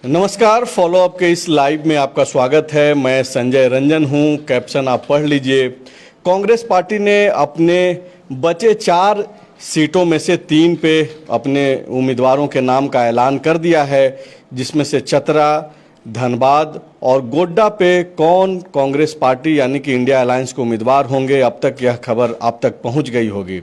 नमस्कार, follow up के इस लाइव में आपका स्वागत है। मैं संजय रंजन हूं। कैप्शन आप पढ़ लीजिए। कांग्रेस पार्टी ने अपने बचे 4 सीटों में से 3 पे अपने उम्मीदवारों के नाम का ऐलान कर दिया है, जिसमें से चतरा, धनबाद और गोड्डा पे कौन कांग्रेस पार्टी यानी कि इंडिया अलायंस के उम्मीदवार होंगे, अब तक यह खबर आप तक पहुंच गई होगी।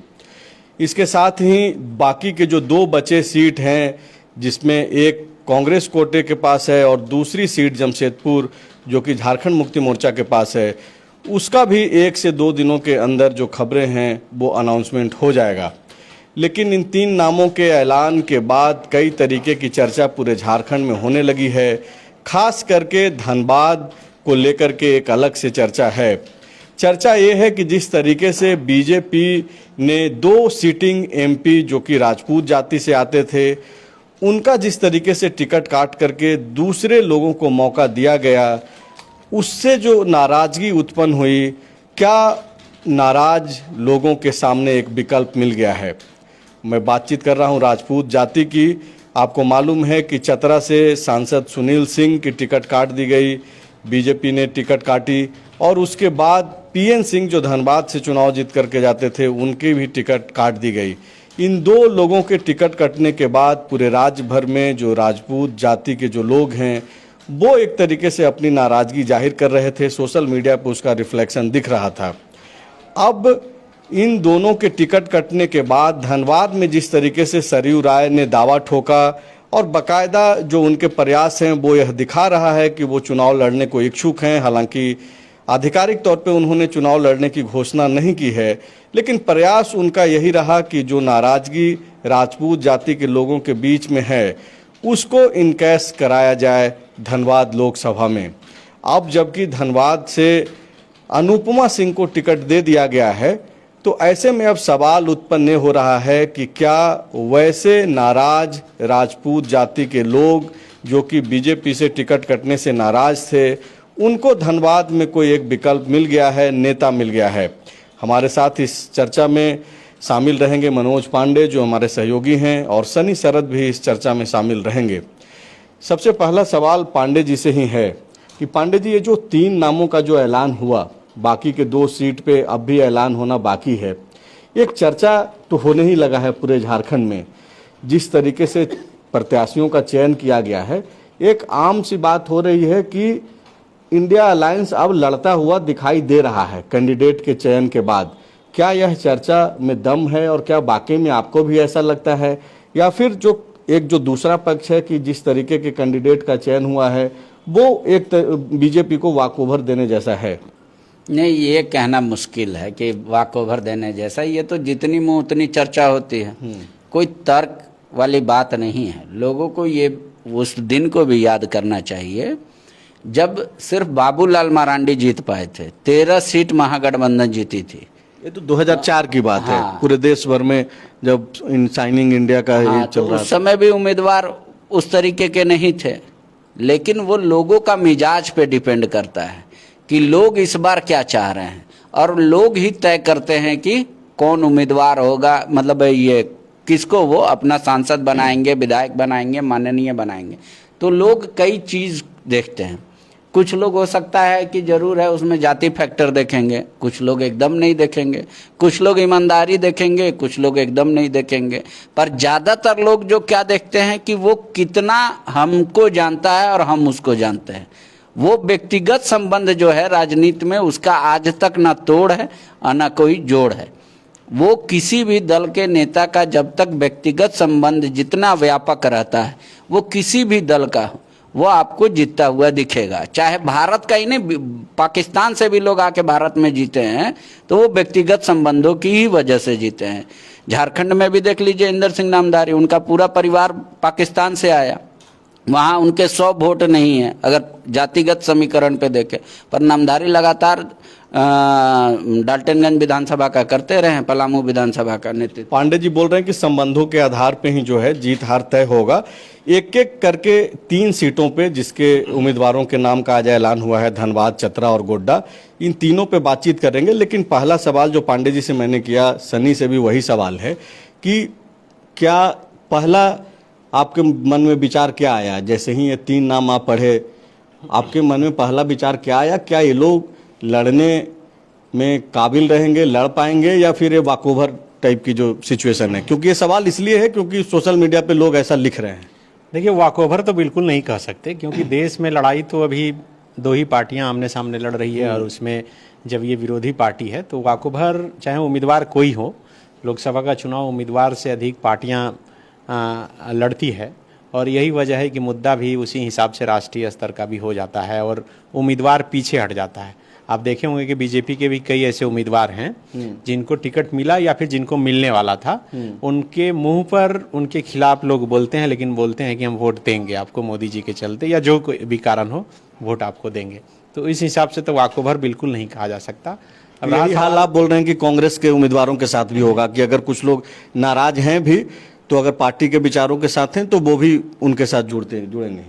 इसके साथ ही बाकी के जो 2 बचे सीट हैं, जिसमें एक कांग्रेस कोटे के पास है और दूसरी सीट जमशेदपुर जो कि झारखंड मुक्ति मोर्चा के पास है, उसका भी 1 से 2 दिनों के अंदर जो खबरें हैं वो अनाउंसमेंट हो जाएगा। लेकिन इन 3 नामों के ऐलान के बाद कई तरीके की चर्चा पूरे झारखंड में होने लगी है। खास करके धनबाद को लेकर के एक अलग से चर्चा है। चर्चा ये है कि जिस तरीके से बीजेपी ने 2 सिटिंग एमपी जो कि राजपूत जाति से आते थे, उनका जिस तरीके से टिकट काट करके दूसरे लोगों को मौका दिया गया, उससे जो नाराजगी उत्पन्न हुई, क्या नाराज लोगों के सामने एक विकल्प मिल गया है। मैं बातचीत कर रहा हूं राजपूत जाति की। आपको मालूम है कि चतरा से सांसद सुनील सिंह की टिकट काट दी गई, बीजेपी ने टिकट काटी, और उसके बाद पीएन सिंह जो धनबाद से चुनाव जीत करके जाते थे, उनकी भी टिकट काट दी गई। इन 2 लोगों के टिकट कटने के बाद पूरे राज्य भर में जो राजपूत जाति के जो लोग हैं, वो एक तरीके से अपनी नाराजगी जाहिर कर रहे थे। सोशल मीडिया पर उसका रिफ्लेक्शन दिख रहा था। अब इन दोनों के टिकट कटने के बाद धनबाद में जिस तरीके से सरयू राय ने दावा ठोका और बाकायदा जो उनके प्रयास हैं वो यह दिखा रहा है कि वो चुनाव लड़ने को इच्छुक हैं। हालांकि आधिकारिक तौर पे उन्होंने चुनाव लड़ने की घोषणा नहीं की है, लेकिन प्रयास उनका यही रहा कि जो नाराजगी राजपूत जाति के लोगों के बीच में है, उसको इनकैश कराया जाए धनबाद लोकसभा में। अब जबकि धनबाद से अनुपमा सिंह को टिकट दे दिया गया है, तो ऐसे में अब सवाल उत्पन्न हो रहा है कि क्या वैसे नाराज राजपूत जाति के लोग जो कि बीजेपी से टिकट कटने से नाराज थे, उनको धनबाद में कोई एक विकल्प मिल गया है, नेता मिल गया है। हमारे साथ इस चर्चा में शामिल रहेंगे मनोज पांडे जो हमारे सहयोगी हैं, और सनी शरद भी इस चर्चा में शामिल रहेंगे। सबसे पहला सवाल पांडे जी से ही है कि पांडे जी, ये जो 3 नामों का जो ऐलान हुआ, बाकी के 2 सीट पे अब भी ऐलान होना बाकी है, एक चर्चा तो होने ही लगा है पूरे झारखंड में। जिस तरीके से प्रत्याशियों का चयन किया गया है, एक आम सी बात हो रही है कि इंडिया अलायंस अब लड़ता हुआ दिखाई दे रहा है कैंडिडेट के चयन के बाद। क्या यह चर्चा में दम है और क्या वाकई में आपको भी ऐसा लगता है, या फिर जो दूसरा पक्ष है कि जिस तरीके के कैंडिडेट का चयन हुआ है वो एक बीजेपी को वॉकओवर देने जैसा है? नहीं, ये कहना मुश्किल है कि वॉकओवर देने जैसा। ये तो जितनी मुँह उतनी चर्चा होती है, कोई तर्क वाली बात नहीं है। लोगों को ये उस दिन को भी याद करना चाहिए जब सिर्फ बाबूलाल मरांडी जीत पाए थे। 13 सीट महागठबंधन जीती थी। ये तो 2004 की बात है। पूरे देश भर में जब साइनिंग इंडिया का ये चल रहा था, उस समय भी उम्मीदवार उस तरीके के नहीं थे। लेकिन वो लोगों का मिजाज पे डिपेंड करता है कि लोग इस बार क्या चाह रहे हैं, और लोग ही तय करते हैं कि कौन उम्मीदवार होगा, मतलब ये किसको वो अपना सांसद बनाएंगे, विधायक बनाएंगे, माननीय बनाएंगे। तो लोग कई चीज देखते हैं। कुछ लोग हो सकता है कि जरूर है उसमें जाति फैक्टर देखेंगे, कुछ लोग एकदम नहीं देखेंगे, कुछ लोग ईमानदारी देखेंगे, कुछ लोग एकदम नहीं देखेंगे। पर ज्यादातर लोग जो क्या देखते हैं कि वो कितना हमको जानता है और हम उसको जानते हैं। वो व्यक्तिगत संबंध जो है राजनीति में, उसका आज तक ना तोड़ है और ना कोई जोड़ है। वो किसी भी दल के नेता का जब तक व्यक्तिगत संबंध जितना व्यापक रहता है, वो किसी भी दल का हो, वो आपको जीतता हुआ दिखेगा। चाहे भारत का ही नहीं, पाकिस्तान से भी लोग आके भारत में जीते हैं तो वो व्यक्तिगत संबंधों की ही वजह से जीते हैं। झारखंड में भी देख लीजिए, इंदर सिंह नामधारी, उनका पूरा परिवार पाकिस्तान से आया। वहाँ उनके 100 वोट नहीं है अगर जातिगत समीकरण पे देखें, पर नामधारी लगातार डाल्टनगंज विधानसभा का करते रहे, पलामू विधानसभा का नेतृत्व। पांडे जी बोल रहे हैं कि संबंधों के आधार पे ही जो है जीत हार तय होगा। एक एक करके 3 सीटों पे जिसके उम्मीदवारों के नाम का आज ऐलान हुआ है, धनबाद, चतरा और गोड्डा, इन तीनों पे बातचीत करेंगे। लेकिन पहला सवाल जो पांडे जी से मैंने किया, सनी से भी वही सवाल है कि क्या पहला आपके मन में विचार क्या आया जैसे ही ये 3 नाम आप पढ़े? आपके मन में पहला विचार क्या आया? क्या ये लोग लड़ने में काबिल रहेंगे, लड़ पाएंगे, या फिर ये वाकओवर टाइप की जो सिचुएशन है? क्योंकि ये सवाल इसलिए है क्योंकि सोशल मीडिया पे लोग ऐसा लिख रहे हैं। देखिए, वॉकओवर तो बिल्कुल नहीं कह सकते, क्योंकि देश में लड़ाई तो अभी 2 ही पार्टियां आमने सामने लड़ रही है, और उसमें जब ये विरोधी पार्टी है तो वॉकओवर चाहे उम्मीदवार कोई हो, लोकसभा का चुनाव उम्मीदवार से अधिक पार्टियां लड़ती है, और यही वजह है कि मुद्दा भी उसी हिसाब से राष्ट्रीय स्तर का भी हो जाता है और उम्मीदवार पीछे हट जाता है। आप देखे होंगे कि बीजेपी के भी कई ऐसे उम्मीदवार हैं जिनको टिकट मिला या फिर जिनको मिलने वाला था, उनके मुंह पर उनके खिलाफ लोग बोलते हैं, लेकिन बोलते हैं कि हम वोट देंगे आपको मोदी जी के चलते, या जो कोई भी कारण हो वोट आपको देंगे। तो इस हिसाब से तो वॉकओवर बिल्कुल नहीं कहा जा सकता। अब यही हाल आप बोल रहे हैं कि कांग्रेस के उम्मीदवारों के साथ भी होगा, कि अगर कुछ लोग नाराज हैं भी तो अगर पार्टी के विचारों के साथ हैं तो वो भी उनके साथ जुड़े नहीं।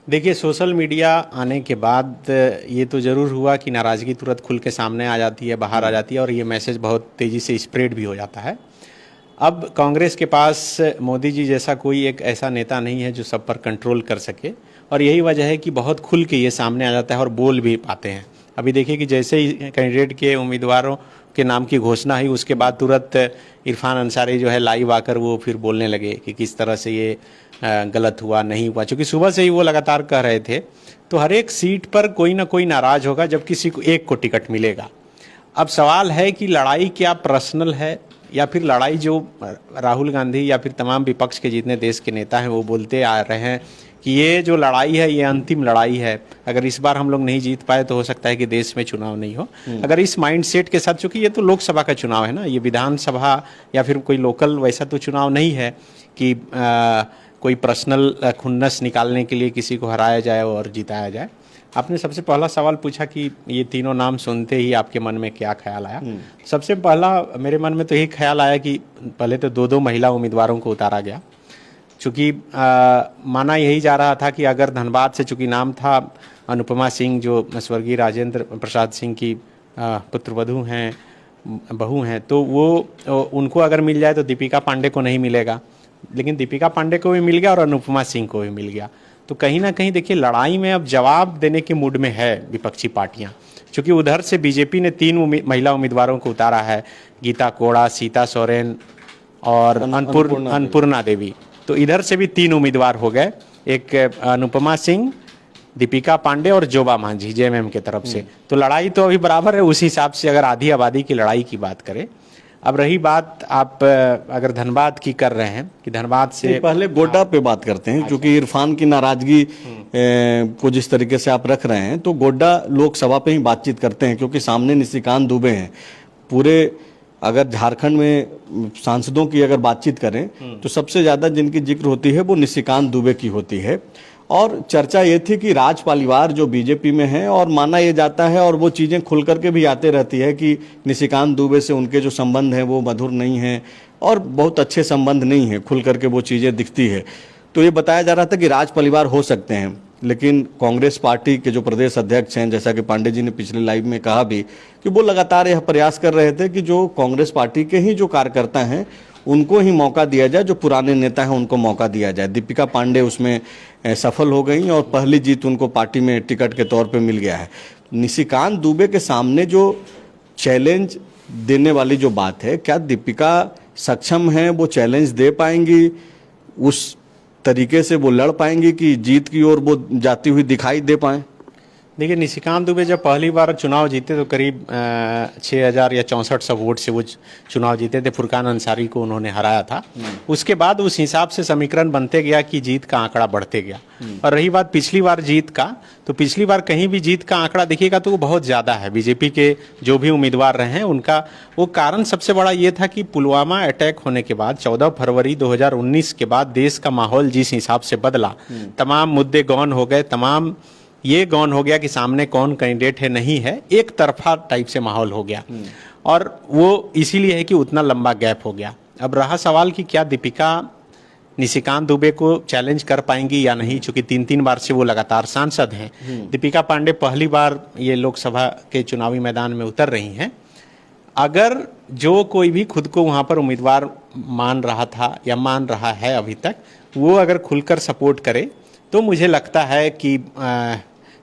देखिए, सोशल मीडिया आने के बाद ये तो ज़रूर हुआ कि नाराज़गी तुरंत खुल के सामने आ जाती है, बाहर आ जाती है, और ये मैसेज बहुत तेज़ी से स्प्रेड भी हो जाता है। अब कांग्रेस के पास मोदी जी जैसा कोई एक ऐसा नेता नहीं है जो सब पर कंट्रोल कर सके, और यही वजह है कि बहुत खुल के ये सामने आ जाता है और बोल भी पाते हैं। अभी देखिए कि जैसे ही कैंडिडेट के उम्मीदवारों के नाम की घोषणा हुई, उसके बाद तुरंत इरफान अंसारी जो है लाइव आकर वो फिर बोलने लगे कि किस तरह से ये गलत हुआ, नहीं हुआ, क्योंकि सुबह से ही वो लगातार कह रहे थे। तो हर एक सीट पर कोई ना कोई नाराज होगा जब किसी को एक को टिकट मिलेगा। अब सवाल है कि लड़ाई क्या पर्सनल है, या फिर लड़ाई जो राहुल गांधी या फिर तमाम विपक्ष के जितने देश के नेता हैं वो बोलते आ रहे हैं कि ये जो लड़ाई है ये अंतिम लड़ाई है, अगर इस बार हम लोग नहीं जीत पाए तो हो सकता है कि देश में चुनाव नहीं हो। अगर इस माइंडसेट के साथ, चूंकि ये तो लोकसभा का चुनाव है ना, ये विधानसभा या फिर कोई लोकल वैसा तो चुनाव नहीं है कि कोई पर्सनल खुन्नस निकालने के लिए किसी को हराया जाए और जिताया जाए। आपने सबसे पहला सवाल पूछा कि ये तीनों नाम सुनते ही आपके मन में क्या ख्याल आया। सबसे पहला मेरे मन में तो यही ख्याल आया कि पहले तो 2 महिला उम्मीदवारों को उतारा गया, चूँकि माना यही जा रहा था कि अगर धनबाद से, चूँकि नाम था अनुपमा सिंह जो स्वर्गीय राजेंद्र प्रसाद सिंह की पुत्रवधू हैं, बहू हैं, तो वो उनको अगर मिल जाए तो दीपिका पांडे को नहीं मिलेगा, लेकिन दीपिका पांडे को भी मिल गया और अनुपमा सिंह को भी मिल गया। तो कहीं ना कहीं देखिए, लड़ाई में अब जवाब देने के मूड में है विपक्षी पार्टियां, क्योंकि उधर से बीजेपी ने 3 महिला उम्मीदवारों को उतारा है, गीता कोड़ा, सीता सोरेन और अन्नपूर्णा देवी। तो इधर से भी 3 उम्मीदवार हो गए, एक अनुपमा सिंह, दीपिका पांडे और जोबा मांझी जेएमएम के तरफ से। तो लड़ाई तो अभी बराबर है उस हिसाब से, अगर आधी आबादी की लड़ाई की बात करें। अब रही बात आप अगर धनबाद की कर रहे हैं कि धनबाद से पहले गोड्डा पे बात करते हैं, क्योंकि इरफान की नाराजगी को जिस तरीके से आप रख रहे हैं, तो गोड्डा लोकसभा पे ही बातचीत करते हैं, क्योंकि सामने निशिकांत दुबे हैं। पूरे अगर झारखंड में सांसदों की अगर बातचीत करें तो सबसे ज्यादा जिनकी जिक्र होती है वो निशिकांत दुबे की होती है। और चर्चा ये थी कि राज परिवार जो बीजेपी में है, और माना ये जाता है और वो चीज़ें खुल करके भी आते रहती है कि निशिकांत दुबे से उनके जो संबंध हैं वो मधुर नहीं हैं और बहुत अच्छे संबंध नहीं हैं, खुल करके वो चीज़ें दिखती है। तो ये बताया जा रहा था कि राज परिवार हो सकते हैं, लेकिन कांग्रेस पार्टी के जो प्रदेश अध्यक्ष हैं, जैसा कि पांडे जी ने पिछले लाइव में कहा भी, कि वो लगातार यह प्रयास कर रहे थे कि जो कांग्रेस पार्टी के ही जो कार्यकर्ता हैं उनको ही मौका दिया जाए, जो पुराने नेता हैं उनको मौका दिया जाए। दीपिका पांडे उसमें सफल हो गई और पहली जीत उनको पार्टी में टिकट के तौर पे मिल गया है। निशिकांत दुबे के सामने जो चैलेंज देने वाली जो बात है, क्या दीपिका सक्षम है, वो चैलेंज दे पाएंगी, उस तरीके से वो लड़ पाएंगी कि जीत की ओर वो जाती हुई दिखाई दे पाए? देखिए, निशिकांत दुबे जब पहली बार चुनाव जीते तो करीब 6000 या 6400 वोट से वो चुनाव जीते थे, फुरकान अंसारी को उन्होंने हराया था। उसके बाद उस हिसाब से समीकरण बनते गया कि जीत का आंकड़ा बढ़ते गया। और रही बात पिछली बार जीत का, तो पिछली बार कहीं भी जीत का आंकड़ा देखिएगा तो वो बहुत ज़्यादा है। बीजेपी के जो भी उम्मीदवार रहे हैं उनका वो कारण सबसे बड़ा ये था कि पुलवामा अटैक होने के बाद 14 फरवरी 2019 के बाद देश का माहौल जिस हिसाब से बदला, तमाम मुद्दे गौन हो गए, तमाम ये गौन हो गया कि सामने कौन कैंडिडेट है नहीं है, एक तरफा टाइप से माहौल हो गया, और वो इसीलिए है कि उतना लंबा गैप हो गया। अब रहा सवाल कि क्या दीपिका निशिकांत दुबे को चैलेंज कर पाएंगी या नहीं, चूंकि 3 बार से वो लगातार सांसद हैं। दीपिका पांडे पहली बार ये लोकसभा के चुनावी मैदान में उतर रही हैं। अगर जो कोई भी खुद को वहाँ पर उम्मीदवार मान रहा था या मान रहा है अभी तक, वो अगर खुलकर सपोर्ट करे तो मुझे लगता है कि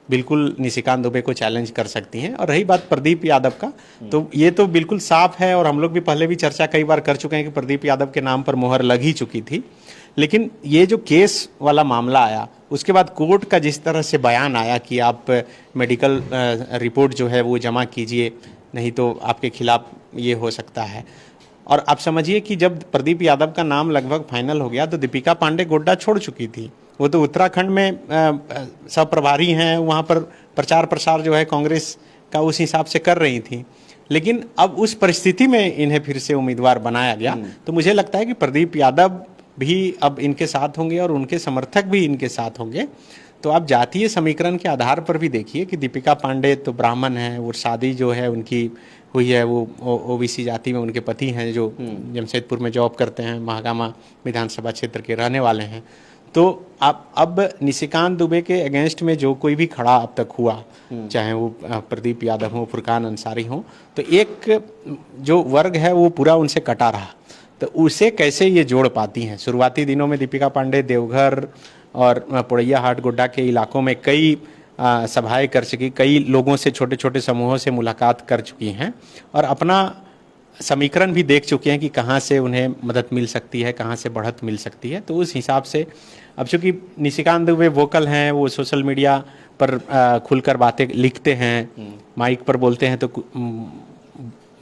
बिल्कुल निशिकांत दुबे को चैलेंज कर सकती हैं। और रही बात प्रदीप यादव का, तो ये तो बिल्कुल साफ है और हम लोग भी पहले भी चर्चा कई बार कर चुके हैं कि प्रदीप यादव के नाम पर मोहर लग ही चुकी थी। लेकिन ये जो केस वाला मामला आया उसके बाद कोर्ट का जिस तरह से बयान आया कि आप मेडिकल रिपोर्ट जो है वो जमा कीजिए, नहीं तो आपके खिलाफ ये हो सकता है। और आप समझिए कि जब प्रदीप यादव का नाम लगभग फाइनल हो गया तो दीपिका पांडे गोड्डा छोड़ चुकी थी। वो तो उत्तराखंड में सब प्रभारी हैं, वहाँ पर प्रचार प्रसार जो है कांग्रेस का उस हिसाब से कर रही थी। लेकिन अब उस परिस्थिति में इन्हें फिर से उम्मीदवार बनाया गया, तो मुझे लगता है कि प्रदीप यादव भी अब इनके साथ होंगे और उनके समर्थक भी इनके साथ होंगे। तो आप जातीय समीकरण के आधार पर भी देखिए कि दीपिका पांडे तो ब्राह्मण हैं और शादी जो है उनकी हुई है वो ओबीसी जाति में, उनके पति हैं जो जमशेदपुर में जॉब करते हैं, महागामा विधानसभा क्षेत्र के रहने वाले हैं। तो अब निशिकांत दुबे के अगेंस्ट में जो कोई भी खड़ा अब तक हुआ, चाहे वो प्रदीप यादव हो, फुरकान अंसारी हो, तो एक जो वर्ग है वो पूरा उनसे कटा रहा। तो उसे कैसे ये जोड़ पाती हैं? शुरुआती दिनों में दीपिका पांडे देवघर और पोड़ैया हाट गोड्डा के इलाकों में कई सभाएं कर चुकी, कई लोगों से, छोटे छोटे समूहों से मुलाकात कर चुकी हैं और अपना समीकरण भी देख चुके हैं कि कहाँ से उन्हें मदद मिल सकती है, कहाँ से बढ़त मिल सकती है। तो उस हिसाब से अब चूँकि निशिकांत दुबे वोकल हैं, वो सोशल मीडिया पर खुलकर बातें लिखते हैं, माइक पर बोलते हैं, तो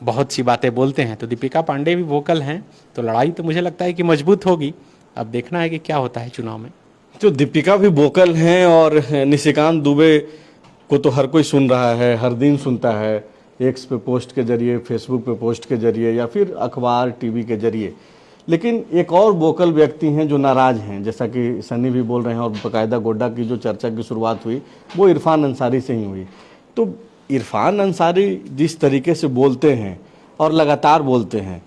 बहुत सी बातें बोलते हैं, तो दीपिका पांडे भी वोकल हैं, तो लड़ाई तो मुझे लगता है कि मजबूत होगी। अब देखना है कि क्या होता है चुनाव में। तो दीपिका भी वोकल हैं और निशिकांत दुबे को तो हर कोई सुन रहा है, हर दिन सुनता है, एक्स पे पोस्ट के जरिए, फेसबुक पे पोस्ट के जरिए या फिर अखबार टीवी के जरिए। लेकिन एक और वोकल व्यक्ति हैं जो नाराज हैं, जैसा कि सन्नी भी बोल रहे हैं, और बाकायदा गोड्डा की जो चर्चा की शुरुआत हुई वो इरफान अंसारी से ही हुई। तो इरफान अंसारी जिस तरीके से बोलते हैं और लगातार बोलते हैं,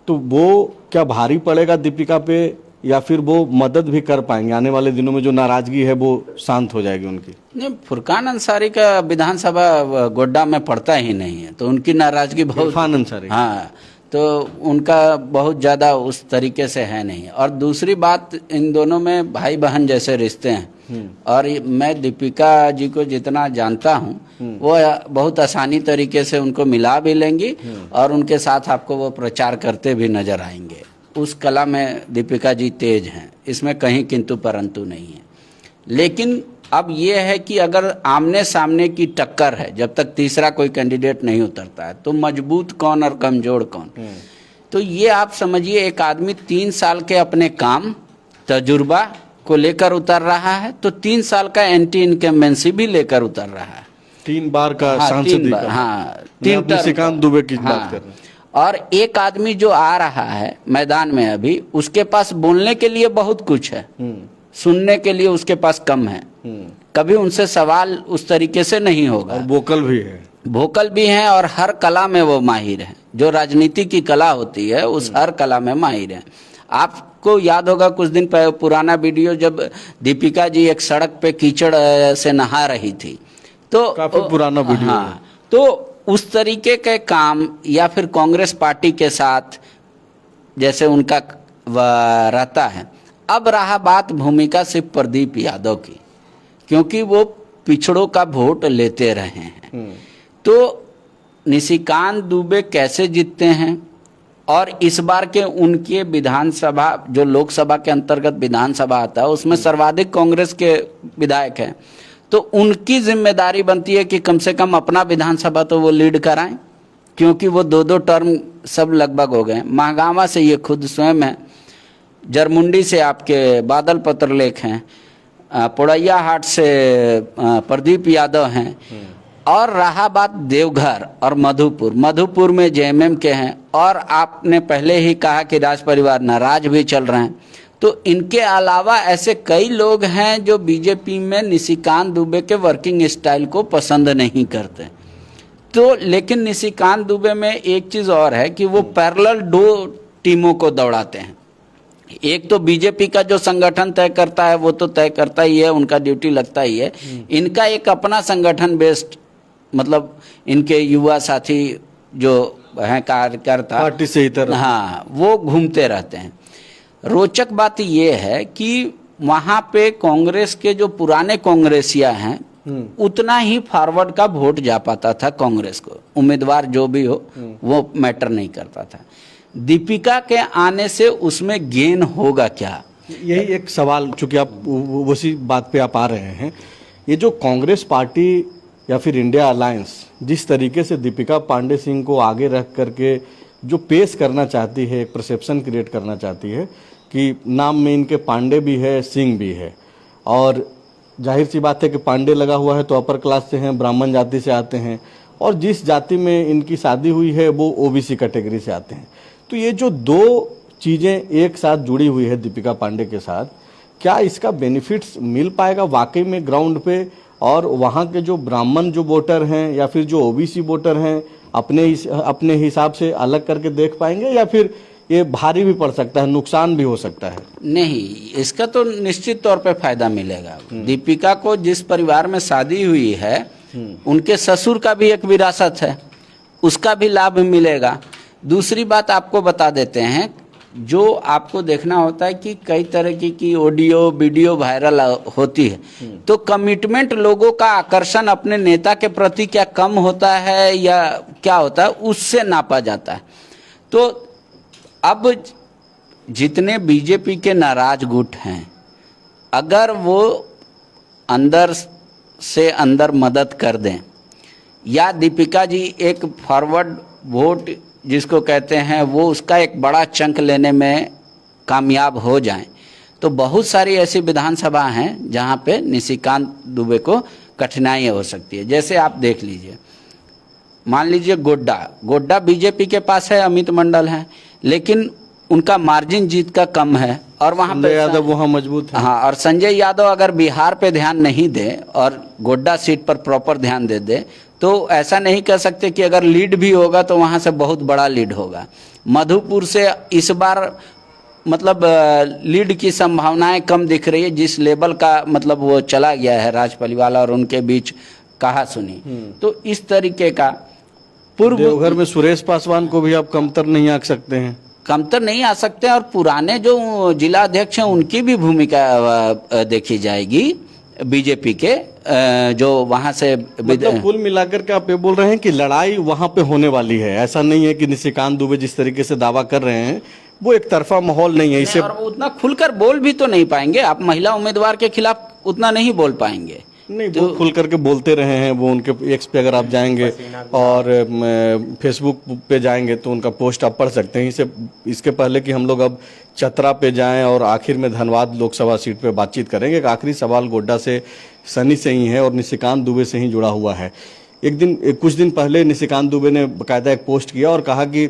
तो वो क्या भारी पड़ेगा दीपिका पे, या फिर वो मदद भी कर पाएंगे? आने वाले दिनों में जो नाराजगी है वो शांत हो जाएगी उनकी? नहीं, फुरकान अंसारी का विधानसभा गोड्डा में पड़ता ही नहीं है, तो उनकी नाराजगी बहुत, इरफान अंसारी, हाँ, तो उनका बहुत ज़्यादा उस तरीके से है नहीं। और दूसरी बात, इन दोनों में भाई बहन जैसे रिश्ते हैं, और मैं दीपिका जी को जितना जानता हूँ वो बहुत आसानी तरीके से उनको मिला भी लेंगी और उनके साथ आपको वो प्रचार करते भी नजर आएंगे। उस कला में दीपिका जी तेज हैं, इसमें कहीं किंतु परंतु नहीं है। लेकिन अब ये है कि अगर आमने सामने की टक्कर है, जब तक तीसरा कोई कैंडिडेट नहीं उतरता है, तो मजबूत कौन और कमजोर कौन? तो ये आप समझिए, एक आदमी 3 साल के अपने काम तजुर्बा को लेकर उतर रहा है, तो 3 साल का एंटी इनकम्बेंसी भी लेकर उतर रहा है। 3 बार का सांसद, हाँ, 3 निशिकांत दुबे की बात कर रहे हैं। और एक आदमी जो आ रहा है मैदान में अभी, उसके पास बोलने के लिए बहुत कुछ है, सुनने के लिए उसके पास कम है। कभी उनसे सवाल उस तरीके से नहीं होगा। और वोकल भी है, वोकल भी हैं और हर कला में वो माहिर हैं। जो राजनीति की कला होती है उस हर कला में माहिर हैं। आपको याद होगा कुछ दिन पुराना वीडियो, जब दीपिका जी एक सड़क पे कीचड़ से नहा रही थी, तो काफी पुराना वीडियो। हाँ, तो उस तरीके के काम, या फिर कांग्रेस पार्टी के साथ जैसे उनका रहता है। अब रहा बात भूमिका सिर्फ प्रदीप यादव की, क्योंकि वो पिछड़ों का वोट लेते रहे हैं। तो निशिकांत दुबे कैसे जीतते हैं, और इस बार के उनके विधानसभा, जो लोकसभा के अंतर्गत विधानसभा आता है, उसमें सर्वाधिक कांग्रेस के विधायक हैं, तो उनकी जिम्मेदारी बनती है कि कम से कम अपना विधानसभा तो वो लीड कराएं, क्योंकि वो 2-2 टर्म सब लगभग हो गए। महागामा से ये खुद स्वयं है, जरमुंडी से आपके बादल पत्रलेख हैं, पोड़ैया हाट से प्रदीप यादव हैं, और रहा बात देवघर और मधुपुर में जेएमएम के हैं, और आपने पहले ही कहा कि राज परिवार नाराज भी चल रहे हैं। तो इनके अलावा ऐसे कई लोग हैं जो बीजेपी में निशिकांत दुबे के वर्किंग स्टाइल को पसंद नहीं करते। तो लेकिन निशिकांत दुबे में एक चीज़ और है कि वो पैरेलल 2 टीमों को दौड़ाते हैं। एक तो बीजेपी का जो संगठन तय करता है वो तो तय करता ही है, उनका ड्यूटी लगता ही है। इनका एक अपना संगठन बेस्ड, मतलब इनके युवा साथी जो हैं कार्यकर्ता, पार्टी से ही तरह, हाँ, वो घूमते रहते हैं। रोचक बात ये है कि वहां पे कांग्रेस के जो पुराने कांग्रेसिया हैं उतना ही फॉरवर्ड का वोट जा पाता था कांग्रेस को, उम्मीदवार जो भी हो वो मैटर नहीं करता था। दीपिका के आने से उसमें गेन होगा क्या? यही एक सवाल, चूंकि आप उसी बात पे आप आ रहे हैं, ये जो कांग्रेस पार्टी या फिर इंडिया अलायंस जिस तरीके से दीपिका पांडे सिंह को आगे रख करके जो पेश करना चाहती है, एक परसेप्शन क्रिएट करना चाहती है कि नाम में इनके पांडे भी है, सिंह भी है, और जाहिर सी बात है कि पांडे लगा हुआ है तो अपर क्लास से हैं, ब्राह्मण जाति से आते हैं, और जिस जाति में इनकी शादी हुई है वो ओबीसी कैटेगरी से आते हैं। तो ये जो दो चीज़ें एक साथ जुड़ी हुई है दीपिका पांडे के साथ, क्या इसका बेनिफिट्स मिल पाएगा वाकई में ग्राउंड पे, और वहाँ के जो ब्राह्मण जो वोटर हैं या फिर जो ओबीसी वोटर हैं अपने हिसाब से अलग करके देख पाएंगे, या फिर ये भारी भी पड़ सकता है, नुकसान भी हो सकता है? नहीं, इसका तो निश्चित तौर पे फायदा मिलेगा। दीपिका को जिस परिवार में शादी हुई है उनके ससुर का भी एक विरासत है, उसका भी लाभ मिलेगा। दूसरी बात आपको बता देते हैं, जो आपको देखना होता है कि कई तरह की ऑडियो वीडियो वायरल होती है, तो कमिटमेंट लोगों का आकर्षण अपने नेता के प्रति क्या कम होता है या क्या होता है, उससे नापा जाता है। तो अब जितने बीजेपी के नाराज गुट हैं, अगर वो अंदर से अंदर मदद कर दें, या दीपिका जी एक फॉरवर्ड वोट जिसको कहते हैं वो उसका एक बड़ा चंक लेने में कामयाब हो जाएं, तो बहुत सारी ऐसी विधानसभा हैं जहां पे निशिकांत दुबे को कठिनाई हो सकती है। जैसे आप देख लीजिए, मान लीजिए गोड्डा बीजेपी के पास है, अमित मंडल है, लेकिन उनका मार्जिन जीत का कम है, और वहां संजय यादव वहाँ मजबूत है। हाँ, और संजय यादव अगर बिहार पे ध्यान नहीं दे और गोड्डा सीट पर प्रॉपर ध्यान दे तो ऐसा नहीं कह सकते कि अगर लीड भी होगा तो वहां से बहुत बड़ा लीड होगा। मधुपुर से इस बार मतलब लीड की संभावनाएं कम दिख रही है, जिस लेवल का मतलब वो चला गया है राजपलिवाला और उनके बीच कहा सुनी। तो इस तरीके का देवघर में सुरेश पासवान को भी आप कमतर नहीं आंक सकते हैं, कमतर नहीं आ सकते हैं, और पुराने जो जिला अध्यक्ष हैं उनकी भी भूमिका देखी जाएगी बीजेपी के जो वहां से। मतलब कुल मिलाकर के आप ये बोल रहे हैं कि लड़ाई वहां पे होने वाली है, ऐसा नहीं है कि निशिकांत दुबे जिस तरीके से दावा कर रहे हैं वो एक तरफा माहौल नहीं है। इसे और उतना खुलकर बोल भी तो नहीं पाएंगे, आप महिला उम्मीदवार के खिलाफ उतना नहीं बोल पाएंगे। नहीं, वो खुल करके बोलते रहे हैं। वो उनके एक्स पे अगर आप जाएंगे और फेसबुक पे जाएंगे तो उनका पोस्ट आप पढ़ सकते हैं। इसके पहले कि हम लोग अब चतरा पे जाएं और आखिर में धनबाद लोकसभा सीट पे बातचीत करेंगे, एक आखिरी सवाल गोड्डा से सनी से ही है और निशिकांत दुबे से ही जुड़ा हुआ है। कुछ दिन पहले निशिकांत दुबे ने बाकायदा एक पोस्ट किया और कहा कि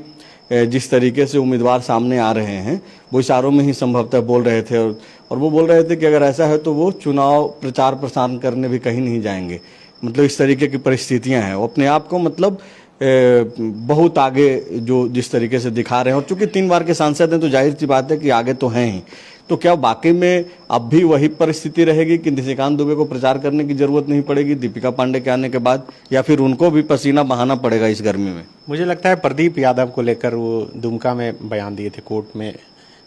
जिस तरीके से उम्मीदवार सामने आ रहे हैं वो इशारों में ही संभवतः बोल रहे थे, और वो बोल रहे थे कि अगर ऐसा है तो वो चुनाव प्रचार प्रसार करने भी कहीं नहीं जाएंगे। मतलब इस तरीके की परिस्थितियां हैं, वो अपने आप को मतलब बहुत आगे जो जिस तरीके से दिखा रहे हैं, और चूंकि 3 बार के सांसद हैं तो जाहिर सी बात है कि आगे तो हैं ही। तो क्या वाकई में अब भी वही परिस्थिति रहेगी कि निशिकांत दुबे को प्रचार करने की जरूरत नहीं पड़ेगी दीपिका पांडे के आने के बाद, या फिर उनको भी पसीना बहाना पड़ेगा इस गर्मी में? मुझे लगता है प्रदीप यादव को लेकर वो दुमका में बयान दिए थे कोर्ट में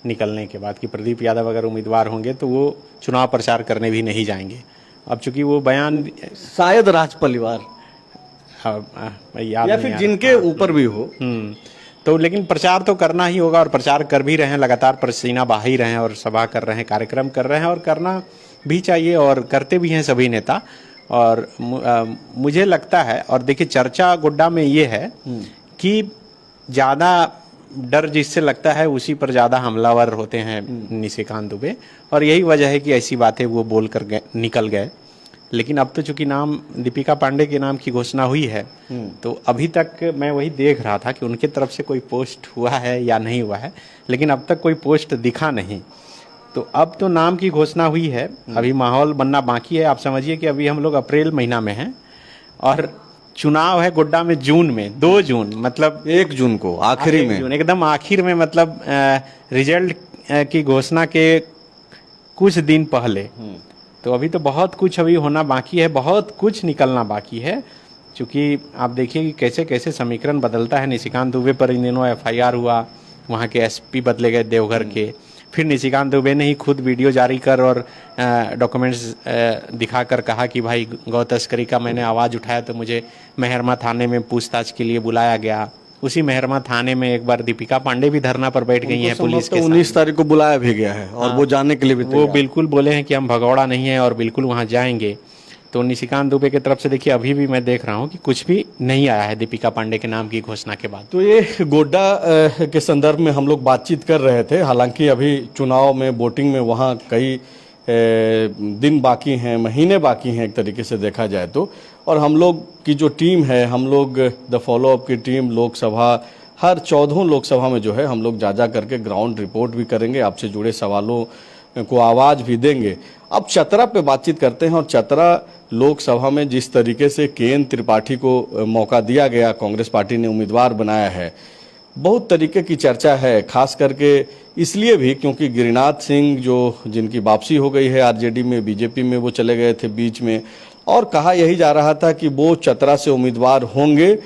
निकलने के बाद कि प्रदीप यादव अगर उम्मीदवार होंगे तो वो चुनाव प्रचार करने भी नहीं जाएंगे। अब चूंकि वो बयान शायद राजपलिवार याद या फिर जिनके ऊपर भी हो, तो लेकिन प्रचार तो करना ही होगा, और प्रचार कर भी रहे हैं, लगातार पसीना बहा ही रहे हैं और सभा कर रहे हैं, कार्यक्रम कर रहे हैं, और करना भी चाहिए और करते भी हैं सभी नेता। और मुझे लगता है, और देखिए चर्चा गोड्डा में ये है कि ज़्यादा डर जिससे लगता है उसी पर ज़्यादा हमलावर होते हैं निशिकांत दुबे, और यही वजह है कि ऐसी बातें वो बोल कर निकल गए। लेकिन अब तो चूंकि नाम दीपिका पांडे के नाम की घोषणा हुई है, तो अभी तक मैं वही देख रहा था कि उनके तरफ से कोई पोस्ट हुआ है या नहीं हुआ है, लेकिन अब तक कोई पोस्ट दिखा नहीं। तो अब तो नाम की घोषणा हुई है, अभी माहौल बनना बाकी है। आप समझिए कि अभी हम लोग अप्रैल महीना में हैं और चुनाव है गोड्डा में जून में, 2 जून, मतलब 1 जून को आखिरी में, जून एकदम आखिर में, मतलब रिजल्ट की घोषणा के कुछ दिन पहले। तो अभी तो बहुत कुछ अभी होना बाकी है, बहुत कुछ निकलना बाकी है। क्योंकि आप देखिए कि कैसे कैसे समीकरण बदलता है। निशिकांत दुबे पर इन दिनों FIR हुआ, वहाँ के SP बदले गए देवघर के, फिर निशिकांत दुबे ने ही खुद वीडियो जारी कर और डॉक्यूमेंट्स दिखाकर कहा कि भाई गौ तस्करी का मैंने आवाज़ उठाया तो मुझे मेहरमा थाने में पूछताछ के लिए बुलाया गया। उसी मेहरमा थाने में एक बार दीपिका पांडे भी धरना पर बैठ गई हैं पुलिस के साथ। 19 तारीख को बुलाया भी गया है और वो जाने के लिए भी वो बिल्कुल बोले हैं कि हम भगौड़ा नहीं है और बिल्कुल वहाँ जाएंगे। तो निशिकांत दुबे की तरफ से देखिए अभी भी मैं देख रहा हूँ कि कुछ भी नहीं आया है दीपिका पांडे के नाम की घोषणा के बाद। तो ये गोड्डा के संदर्भ में हम लोग बातचीत कर रहे थे। हालांकि अभी चुनाव में वोटिंग में वहाँ कई दिन बाकी हैं, महीने बाकी हैं एक तरीके से देखा जाए तो। और हम लोग की जो टीम है, हम लोग द फॉलोअप की टीम लोकसभा हर 14 लोकसभा में जो है हम लोग जा करके ग्राउंड रिपोर्ट भी करेंगे, आपसे जुड़े सवालों को आवाज़ भी देंगे। अब चतरा पे बातचीत करते हैं। और चतरा लोकसभा में जिस तरीके से केएन त्रिपाठी को मौका दिया गया, कांग्रेस पार्टी ने उम्मीदवार बनाया है, बहुत तरीके की चर्चा है। खास करके इसलिए भी क्योंकि गिरिनाथ सिंह जो जिनकी वापसी हो गई है आरजेडी में, बीजेपी में वो चले गए थे बीच में, और कहा यही जा रहा था कि वो चतरा से उम्मीदवार होंगे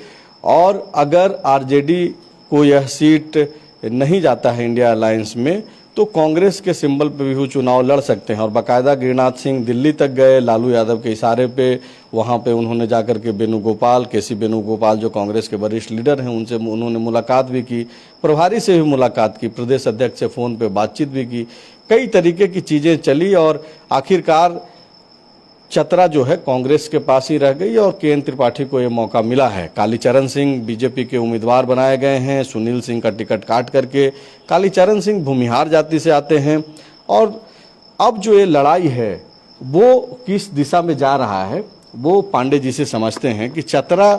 और अगर आरजेडी को यह सीट नहीं जाता है इंडिया अलायंस में तो कांग्रेस के सिंबल पे भी वो चुनाव लड़ सकते हैं। और बाकायदा गिरिनाथ सिंह दिल्ली तक गए, लालू यादव के इशारे पे वहाँ पे उन्होंने जाकर के वेणुगोपाल, केसी वेणुगोपाल जो कांग्रेस के वरिष्ठ लीडर हैं उनसे उन्होंने मुलाकात भी की, प्रभारी से भी मुलाकात की, प्रदेश अध्यक्ष से फ़ोन पे बातचीत भी की, कई तरीके की चीज़ें चली और आखिरकार चतरा जो है कांग्रेस के पास ही रह गई और केएन त्रिपाठी को ये मौका मिला है। कालीचरण सिंह बीजेपी के उम्मीदवार बनाए गए हैं, सुनील सिंह का टिकट काट करके। कालीचरण सिंह भूमिहार जाति से आते हैं और अब जो ये लड़ाई है वो किस दिशा में जा रहा है वो पांडे जी से समझते हैं कि चतरा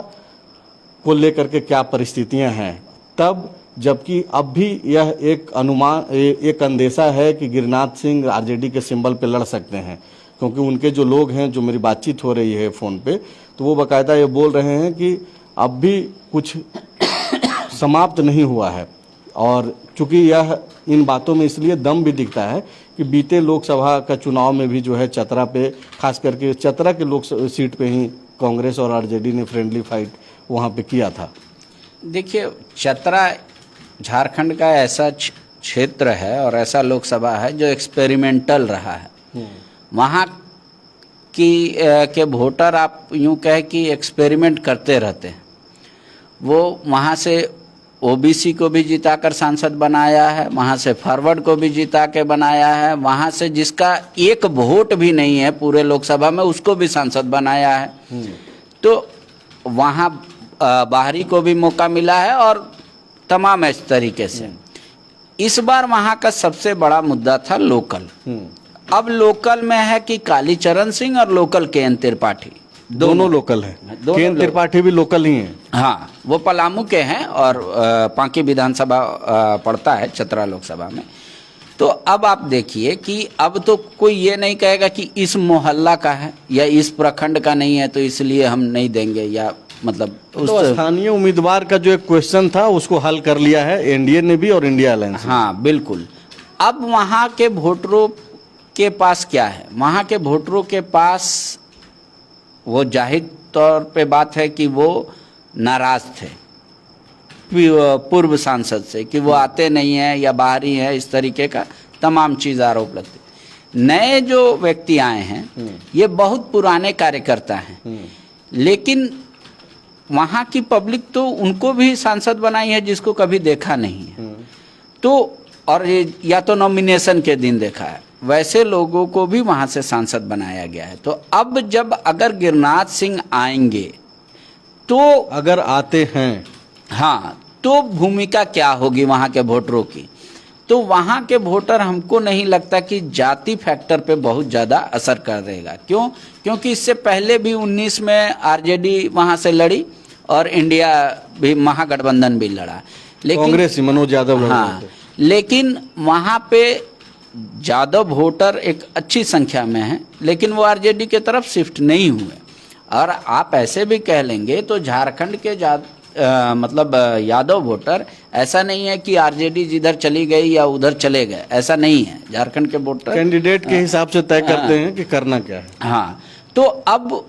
को लेकर के क्या परिस्थितियां हैं। तब जबकि अब भी यह एक अनुमान, एक अंदेशा है कि गिरिनाथ सिंह आरजेडी के सिंबल पे लड़ सकते हैं, क्योंकि उनके जो लोग हैं, जो मेरी बातचीत हो रही है फ़ोन पे, तो वो बाकायदा ये बोल रहे हैं कि अब भी कुछ समाप्त नहीं हुआ है। और चूंकि यह इन बातों में इसलिए दम भी दिखता है कि बीते लोकसभा का चुनाव में भी जो है चतरा पे, खास करके चतरा के लोक सीट पे ही कांग्रेस और आरजेडी ने फ्रेंडली फाइट वहाँ पे किया था। देखिए, चतरा झारखंड का ऐसा क्षेत्र है और ऐसा लोकसभा है जो एक्सपेरिमेंटल रहा है। वहाँ की के वोटर आप यूँ कहे कि एक्सपेरिमेंट करते रहते हैं। वो वहाँ से ओबीसी को भी जिताकर सांसद बनाया है, वहाँ से फॉरवर्ड को भी जिता के बनाया है, वहाँ से जिसका एक वोट भी नहीं है पूरे लोकसभा में उसको भी सांसद बनाया है। तो वहाँ बाहरी को भी मौका मिला है और तमाम इस तरीके से। इस बार वहाँ का सबसे बड़ा मुद्दा था लोकल। अब लोकल में है कि कालीचरण सिंह और लोकल केएन त्रिपाठी, दोनों लोकल हैं। केएन त्रिपाठी भी लोकल ही हैं। हाँ, वो पलामू के हैं और पांकी विधानसभा पड़ता है चतरा लोकसभा में। तो अब आप देखिए कि अब तो कोई ये नहीं कहेगा कि इस मोहल्ला का है या इस प्रखंड का नहीं है तो इसलिए हम नहीं देंगे, या मतलब तो स्थानीय उम्मीदवार का जो एक क्वेश्चन था उसको हल कर लिया है एनडीए ने भी और इंडिया अलायंस। हाँ बिल्कुल। अब वहाँ के वोटरों के पास क्या है, वहाँ के वोटरों के पास वो जाहिर तौर पे बात है कि वो नाराज थे पूर्व सांसद से कि वो आते नहीं हैं या बाहरी हैं, इस तरीके का तमाम चीज़ आरोप लगते। नए जो व्यक्ति आए हैं ये बहुत पुराने कार्यकर्ता हैं, लेकिन वहाँ की पब्लिक तो उनको भी सांसद बनाई है जिसको कभी देखा नहीं है। तो और ये या तो नॉमिनेशन के दिन देखा है, वैसे लोगों को भी वहाँ से सांसद बनाया गया है। तो अब जब अगर गिरिनाथ सिंह आएंगे तो अगर आते हैं, हाँ, तो भूमिका क्या होगी वहाँ के वोटरों की। तो वहाँ के वोटर हमको नहीं लगता कि जाति फैक्टर पे बहुत ज़्यादा असर कर देगा। क्यों? क्योंकि इससे पहले भी 19 में आरजेडी वहाँ से लड़ी और इंडिया भी महागठबंधन भी लड़ा, लेकिन कांग्रेस मनोज यादव लड़ हाँ, लेकिन वहाँ पे यादव वोटर एक अच्छी संख्या में है, लेकिन वो आरजेडी के तरफ शिफ्ट नहीं हुए। और आप ऐसे भी कह लेंगे तो झारखंड के मतलब यादव वोटर ऐसा नहीं है कि आरजेडी जिधर चली गई या उधर चले गए, ऐसा नहीं है। झारखंड के वोटर कैंडिडेट के हिसाब से तय करते हैं कि करना क्या है। हाँ, तो अब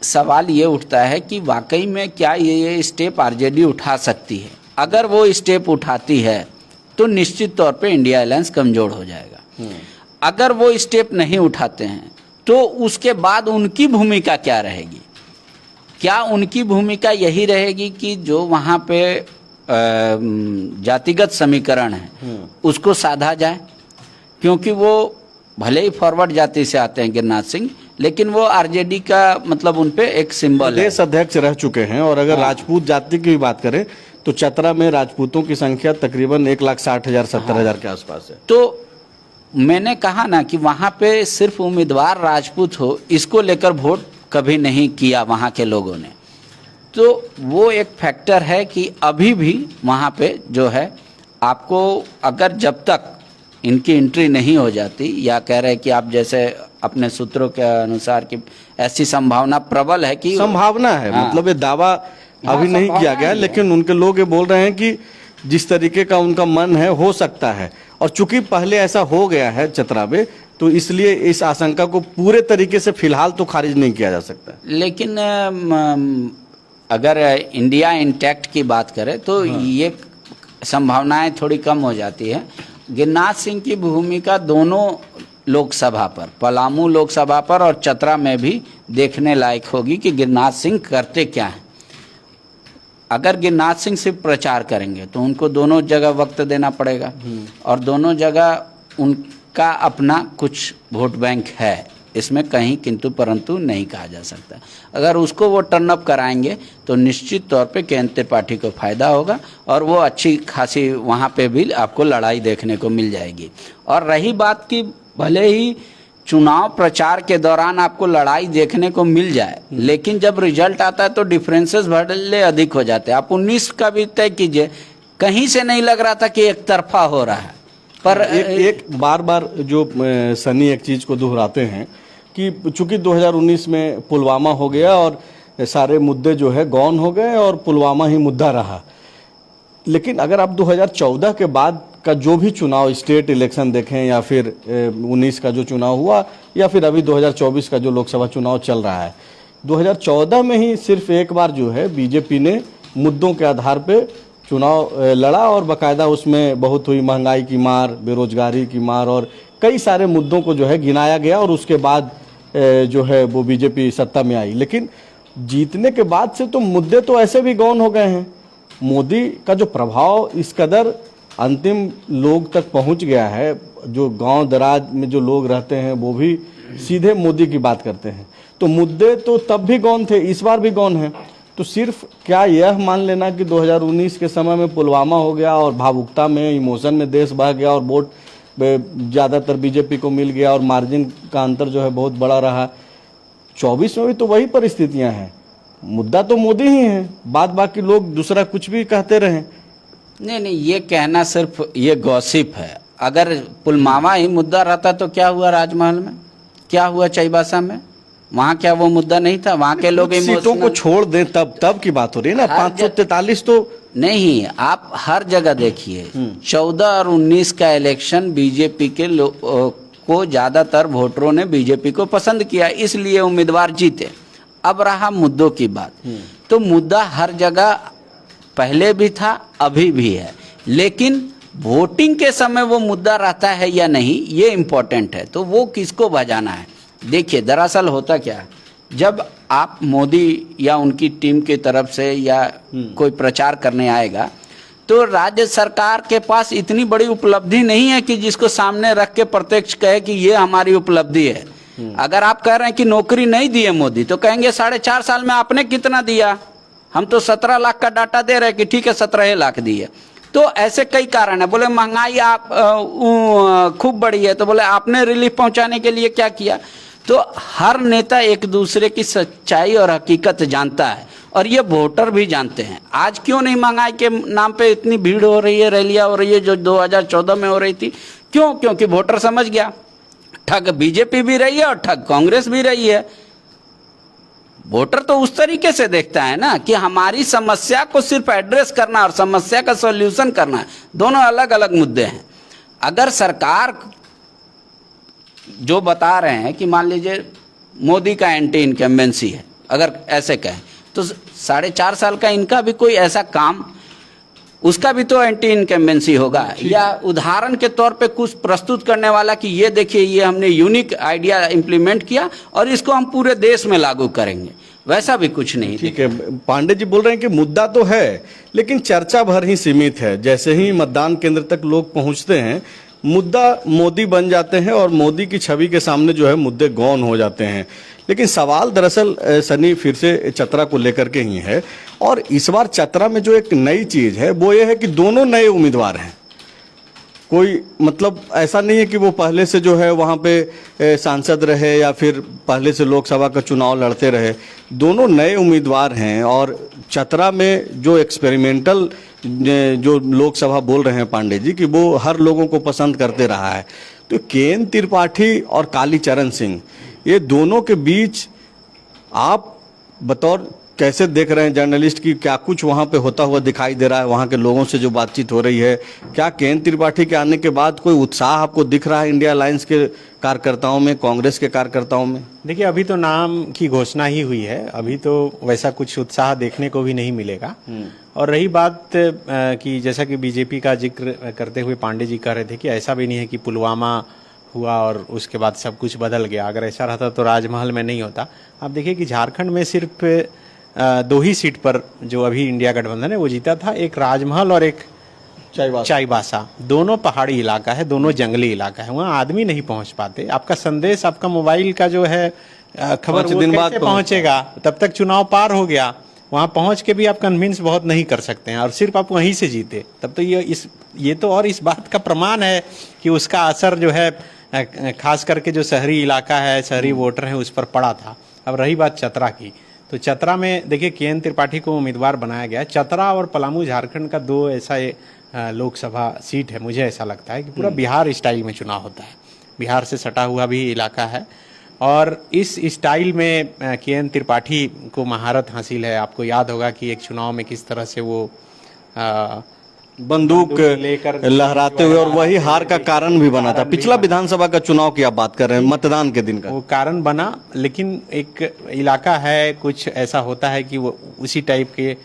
सवाल ये उठता है कि वाकई में क्या ये स्टेप आरजेडी उठा सकती है। अगर वो स्टेप उठाती है तो निश्चित तौर पे इंडिया अलायंस कमजोर हो जाएगा। अगर वो स्टेप नहीं उठाते हैं तो उसके बाद उनकी भूमिका क्या रहेगी? क्या उनकी भूमिका यही रहेगी कि जो वहाँ पे जातिगत समीकरण है उसको साधा जाए? क्योंकि वो भले ही फॉरवर्ड जाति से आते हैं गिरिराज सिंह, लेकिन वो आरजेडी का मतलब उन पे एक सिंबल है। प्रदेश अध्यक्ष रह चुके हैं। और अगर राजपूत जाति की भी बात करें तो चतरा में राजपूतों की संख्या तकरीबन 1,60,000 70,000 के आसपास है। तो मैंने कहा ना कि वहाँ पे सिर्फ उम्मीदवार राजपूत हो, इसको लेकर वोट कभी नहीं किया वहाँ के लोगों ने। तो वो एक फैक्टर है कि अभी भी वहाँ पे जो है आपको, अगर जब तक इनकी एंट्री नहीं हो जाती, या कह रहे कि आप जैसे अपने सूत्रों के अनुसार कि ऐसी संभावना प्रबल है कि संभावना है, हाँ, मतलब ये दावा अभी नहीं किया गया, लेकिन उनके लोग ये बोल रहे हैं कि जिस तरीके का उनका मन है हो सकता है। और चूंकि पहले ऐसा हो गया है चतरा में, तो इसलिए इस आशंका को पूरे तरीके से फिलहाल तो खारिज नहीं किया जा सकता। लेकिन अगर इंडिया इंटैक्ट की बात करें तो ये संभावनाएं थोड़ी कम हो जाती है। गिरिराज सिंह की भूमिका दोनों लोकसभा पर, पलामू लोकसभा पर और चतरा में भी देखने लायक होगी कि गिरिराज सिंह करते क्या हैं। अगर गिरिराज सिंह सिर्फ प्रचार करेंगे तो उनको दोनों जगह वक्त देना पड़ेगा, और दोनों जगह उनका अपना कुछ वोट बैंक है, इसमें कहीं किंतु परंतु नहीं कहा जा सकता। अगर उसको वो टर्न अप कराएंगे तो निश्चित तौर पे केंद्र त्रिपाठी को फायदा होगा, और वो अच्छी खासी वहाँ पे भी आपको लड़ाई देखने को मिल जाएगी। और रही बात कि भले ही चुनाव प्रचार के दौरान आपको लड़ाई देखने को मिल जाए, लेकिन जब रिजल्ट आता है तो डिफरेंसेस भले अधिक हो जाते हैं। आप 19 का भी तय कीजिए, कहीं से नहीं लग रहा था कि एक तरफा हो रहा है। पर एक बार बार जो सनी एक चीज को दोहराते हैं कि चूंकि 2019 में पुलवामा हो गया और सारे मुद्दे जो है गौन हो गए और पुलवामा ही मुद्दा रहा। लेकिन अगर आप 2014 के बाद का जो भी चुनाव, स्टेट इलेक्शन देखें, या फिर 19 का जो चुनाव हुआ, या फिर अभी 2024 का जो लोकसभा चुनाव चल रहा है, 2014 में ही सिर्फ एक बार जो है बीजेपी ने मुद्दों के आधार पे चुनाव लड़ा, और बाकायदा उसमें बहुत हुई महंगाई की मार, बेरोजगारी की मार, और कई सारे मुद्दों को जो है गिनाया गया, और उसके बाद जो है वो बीजेपी सत्ता में आई। लेकिन जीतने के बाद से तो मुद्दे तो ऐसे भी गौन हो गए हैं। मोदी का जो प्रभाव इस कदर अंतिम लोग तक पहुंच गया है, जो गांव दराज में जो लोग रहते हैं वो भी सीधे मोदी की बात करते हैं। तो मुद्दे तो तब भी गौन थे, इस बार भी गौन है। तो सिर्फ क्या यह मान लेना कि 2019 के समय में पुलवामा हो गया और भावुकता में, इमोशन में देश बह गया और वोट ज़्यादातर बीजेपी को मिल गया और मार्जिन का अंतर जो है बहुत बड़ा रहा, 24 में भी तो वही परिस्थितियां हैं। मुद्दा तो मोदी ही है, बाद बाकी लोग दूसरा कुछ भी कहते रहें। नहीं, ये कहना सिर्फ ये गॉसिप है। अगर पुलवामा ही मुद्दा रहता तो क्या हुआ राजमहल में, क्या हुआ चाईबासा में? वहाँ क्या वो मुद्दा नहीं था? वहाँ के लोग सीटों को छोड़ दें तब की बात हो रही है ना। 543 तो नहीं, आप हर जगह देखिए 14 और 19 का इलेक्शन बीजेपी के को ज्यादातर वोटरों ने बीजेपी को पसंद किया, इसलिए उम्मीदवार जीते। अब रहा मुद्दों की बात, तो मुद्दा हर जगह पहले भी था, अभी भी है, लेकिन वोटिंग के समय वो मुद्दा रहता है या नहीं, ये इम्पोर्टेंट है। तो वो किसको बजाना है? देखिए, दरअसल होता क्या है, जब आप मोदी या उनकी टीम की तरफ से या कोई प्रचार करने आएगा तो राज्य सरकार के पास इतनी बड़ी उपलब्धि नहीं है कि जिसको सामने रख के प्रत्यक्ष कहे कि ये हमारी उपलब्धि है। अगर आप कह रहे हैं कि नौकरी नहीं दी है मोदी, तो कहेंगे 4.5 साल में आपने कितना दिया? हम तो 17 लाख का डाटा दे रहे हैं कि ठीक है 17 लाख दी है। तो ऐसे कई कारण है। बोले महंगाई आप खूब बढ़ी है, तो बोले आपने रिलीफ पहुंचाने के लिए क्या किया? तो हर नेता एक दूसरे की सच्चाई और हकीकत जानता है, और ये वोटर भी जानते हैं। आज क्यों नहीं महंगाई के नाम पे इतनी भीड़ हो रही है, रैलियां हो रही है जो 2014 में हो रही थी? क्यों? क्योंकि वोटर समझ गया ठग बीजेपी भी रही है और ठग कांग्रेस भी रही है। वोटर तो उस तरीके से देखता है ना कि हमारी समस्या को सिर्फ एड्रेस करना और समस्या का सॉल्यूशन करना, दोनों अलग अलग मुद्दे हैं। अगर सरकार जो बता रहे हैं कि मान लीजिए मोदी का एंटी इनकम्बेंसी है, अगर ऐसे कहें तो 4.5 साल का इनका भी कोई ऐसा काम उसका भी तो एंटी इनकम्बेंसी होगा। या उदाहरण के तौर पे कुछ प्रस्तुत करने वाला कि ये देखिए ये हमने यूनिक आइडिया इम्प्लीमेंट किया और इसको हम पूरे देश में लागू करेंगे, वैसा भी कुछ नहीं। ठीक है, पांडे जी बोल रहे हैं कि मुद्दा तो है लेकिन चर्चा भर ही सीमित है। जैसे ही मतदान केंद्र तक लोग पहुंचते हैं मुद्दा मोदी बन जाते हैं और मोदी की छवि के सामने जो है मुद्दे गौन हो जाते हैं। लेकिन सवाल दरअसल सनी फिर से चतरा को लेकर के ही है और इस बार चतरा में जो एक नई चीज है वो ये है कि दोनों नए उम्मीदवार हैं। कोई मतलब ऐसा नहीं है कि वो पहले से जो है वहाँ पे सांसद रहे या फिर पहले से लोकसभा का चुनाव लड़ते रहे। दोनों नए उम्मीदवार हैं और चतरा में जो एक्सपेरिमेंटल जो लोकसभा बोल रहे हैं पांडे जी कि वो हर लोगों को पसंद करते रहा है। तो केएन त्रिपाठी और कालीचरण सिंह ये दोनों के बीच आप बतौर कैसे देख रहे हैं जर्नलिस्ट की, क्या कुछ वहां पे होता हुआ दिखाई दे रहा है? वहां के लोगों से जो बातचीत हो रही है, क्या केएन त्रिपाठी के आने के बाद कोई उत्साह आपको दिख रहा है इंडिया अलायंस के कार्यकर्ताओं में, कांग्रेस के कार्यकर्ताओं में? देखिए अभी तो नाम की घोषणा ही हुई है, अभी तो वैसा कुछ उत्साह देखने को भी नहीं मिलेगा। और रही बात कि जैसा कि बीजेपी का जिक्र करते हुए पांडे जी कह रहे थे कि ऐसा भी नहीं है कि पुलवामा हुआ और उसके बाद सब कुछ बदल गया। अगर ऐसा रहता तो राजमहल में नहीं होता। आप देखिए कि झारखंड में सिर्फ 2 ही सीट पर जो अभी इंडिया गठबंधन है वो जीता था, एक राजमहल और एक चाईबासा। दोनों पहाड़ी इलाका है, दोनों जंगली इलाका है, वहाँ आदमी नहीं पहुंच पाते। आपका संदेश, आपका मोबाइल का जो है खबर वो दिन बाद पहुंचेगा, तब तक चुनाव पार हो गया। वहाँ पहुंच के भी आप कन्विंस बहुत नहीं कर सकते हैं और सिर्फ आप वहीं से जीते, तब तो ये तो और इस बात का प्रमाण है कि उसका असर जो है खास करके जो शहरी इलाका है, शहरी वोटर है, उस पर पड़ा था। अब रही बात चतरा की, तो चतरा में देखिए केएन त्रिपाठी को उम्मीदवार बनाया गया। चतरा और पलामू झारखंड का 2 ऐसा लोकसभा सीट है, मुझे ऐसा लगता है कि पूरा बिहार स्टाइल में चुनाव होता है। बिहार से सटा हुआ भी इलाका है और इस स्टाइल में केएन त्रिपाठी को महारत हासिल है। आपको याद होगा कि एक चुनाव में किस तरह से वो बंदूक लेकर लहराते हुए, और वही हार का कारण भी बना था। पिछला विधानसभा का चुनाव की आप बात कर रहे हैं, मतदान के दिन का वो कारण बना। लेकिन एक इलाका है, कुछ ऐसा होता है कि वो उसी टाइप के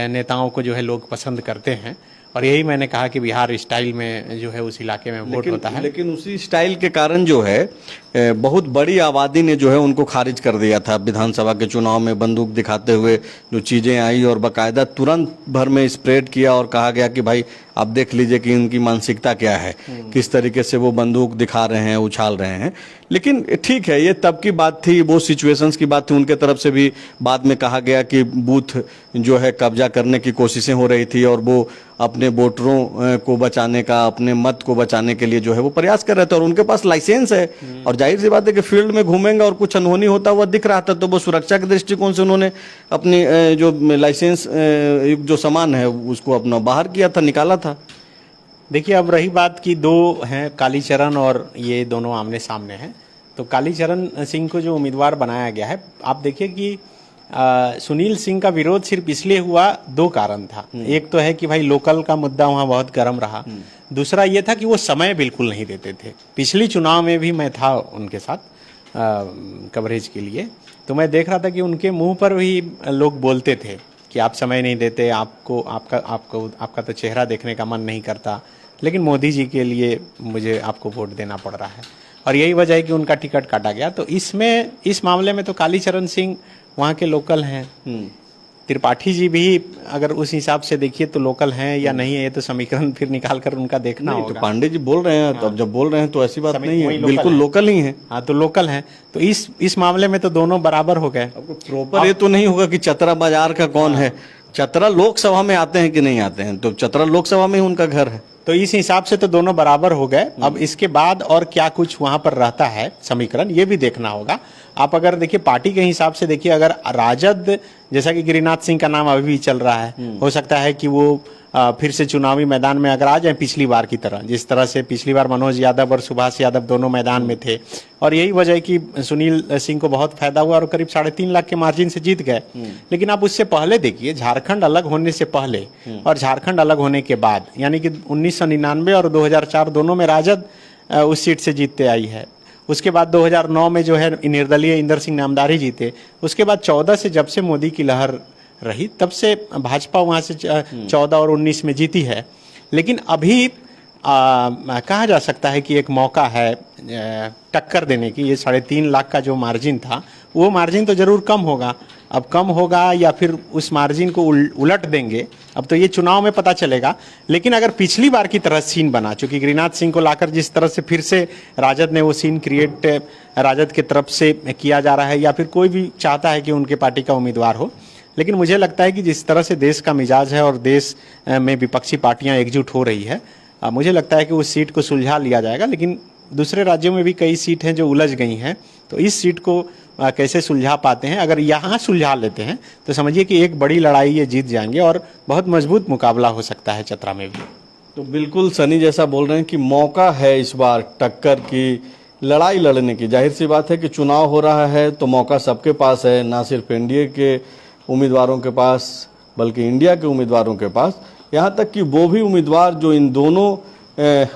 नेताओं को जो है लोग पसंद करते हैं और यही मैंने कहा कि बिहार स्टाइल में जो है उस इलाके में वोट होता है। लेकिन उसी स्टाइल के कारण जो है बहुत बड़ी आबादी ने जो है उनको खारिज कर दिया था विधानसभा के चुनाव में। बंदूक दिखाते हुए जो चीजें आई और बाकायदा तुरंत भर में स्प्रेड किया और कहा गया कि भाई आप देख लीजिए कि उनकी मानसिकता क्या है, किस तरीके से वो बंदूक दिखा रहे हैं, उछाल रहे हैं। लेकिन ठीक है, ये तब की बात थी, वो सिचुएशंस की बात थी। उनके तरफ से भी बाद में कहा गया कि बूथ जो है कब्जा करने की कोशिशें हो रही थी और वो अपने वोटरों को बचाने का, अपने मत को बचाने के लिए जो है वो प्रयास कर रहे थे। और उनके पास लाइसेंस है और जाहिर सी बात है कि फील्ड में घूमेंगे और कुछ अनहोनी होता हुआ दिख रहा था तो वो सुरक्षा के दृष्टिकोण से उन्होंने अपनी जो लाइसेंस जो सामान है उसको अपना बाहर किया था, निकाला था। देखिए अब रही बात कि 2 हैं, कालीचरण और ये दोनों आमने सामने हैं। तो कालीचरण सिंह को जो उम्मीदवार बनाया गया है, आप देखिए कि सुनील सिंह का विरोध सिर्फ इसलिए हुआ, 2 कारण था। एक तो है कि भाई लोकल का मुद्दा वहाँ बहुत गर्म रहा। दूसरा ये था कि वो समय बिल्कुल नहीं देते थे। पिछली चुनाव में भी मैं था उनके साथ कवरेज के लिए, तो मैं देख रहा था कि उनके मुंह पर भी लोग बोलते थे कि आप समय नहीं देते, आपका तो चेहरा देखने का मन नहीं करता, लेकिन मोदी जी के लिए मुझे आपको वोट देना पड़ रहा है। और यही वजह है कि उनका टिकट काटा गया। तो इस मामले में तो कालीचरण सिंह वहाँ के लोकल हैं। त्रिपाठी जी भी अगर उस हिसाब से देखिए तो लोकल हैं या नहीं है, ये तो समीकरण फिर निकाल कर उनका देखना होगा। तो पांडे जी बोल रहे हैं, तो अब जब बोल रहे हैं तो ऐसी बात नहीं है, बिल्कुल लोकल ही है। हाँ, तो लोकल हैं। तो इस मामले में तो दोनों बराबर हो गए। प्रॉपर ये तो नहीं होगा कि चतरा बाजार का कौन है। चतरा लोकसभा में आते हैं कि नहीं आते हैं, तो चतरा लोकसभा में ही उनका घर है। तो इस हिसाब से तो दोनों बराबर हो गए। अब इसके बाद और क्या कुछ वहां पर रहता है समीकरण, ये भी देखना होगा। आप अगर देखिए पार्टी के हिसाब से देखिए, अगर राजद, जैसा कि गिरिनाथ सिंह का नाम अभी भी चल रहा है, हो सकता है कि वो फिर से चुनावी मैदान में अगर आ जाए पिछली बार की तरह, जिस तरह से पिछली बार मनोज यादव और सुभाष यादव दोनों मैदान में थे। और यही वजह है कि सुनील सिंह को बहुत फायदा हुआ और करीब 3.5 लाख के मार्जिन से जीत गए। लेकिन आप उससे पहले देखिए, झारखंड अलग होने से पहले और झारखंड अलग होने के बाद, यानी कि 1999 और 2004 दोनों में राजद उस सीट से जीतते आई है। उसके बाद 2009 में जो है निर्दलीय इंदर सिंह नामदारी जीते। उसके बाद 14 से जब से मोदी की लहर रही, तब से भाजपा वहाँ से 14 और 19 में जीती है। लेकिन अभी कहा जा सकता है कि एक मौका है टक्कर देने की। ये 3.5 लाख का जो मार्जिन था, वो मार्जिन तो जरूर कम होगा। अब कम होगा या फिर उस मार्जिन को उलट देंगे, अब तो ये चुनाव में पता चलेगा। लेकिन अगर पिछली बार की तरह सीन बना, चूंकि गिरिनाथ सिंह को लाकर जिस तरह से फिर से राजद ने वो सीन क्रिएट राजद की तरफ से किया जा रहा है, या फिर कोई भी चाहता है कि उनके पार्टी का उम्मीदवार हो, लेकिन मुझे लगता है कि जिस तरह से देश का मिजाज है और देश में विपक्षी पार्टियां एकजुट हो रही है, मुझे लगता है कि उस सीट को सुलझा लिया जाएगा। लेकिन दूसरे राज्यों में भी कई सीट हैं जो उलझ गई हैं, तो इस सीट को कैसे सुलझा पाते हैं। अगर यहाँ सुलझा लेते हैं तो समझिए कि एक बड़ी लड़ाई ये जीत जाएंगे और बहुत मजबूत मुकाबला हो सकता है चतरा में भी। तो बिल्कुल सनी जैसा बोल रहे हैं कि मौका है इस बार टक्कर की, लड़ाई लड़ने की। जाहिर सी बात है कि चुनाव हो रहा है तो मौका सबके पास है, ना सिर्फ एनडीए के उम्मीदवारों के पास बल्कि इंडिया के उम्मीदवारों के पास। यहाँ तक कि वो भी उम्मीदवार जो इन दोनों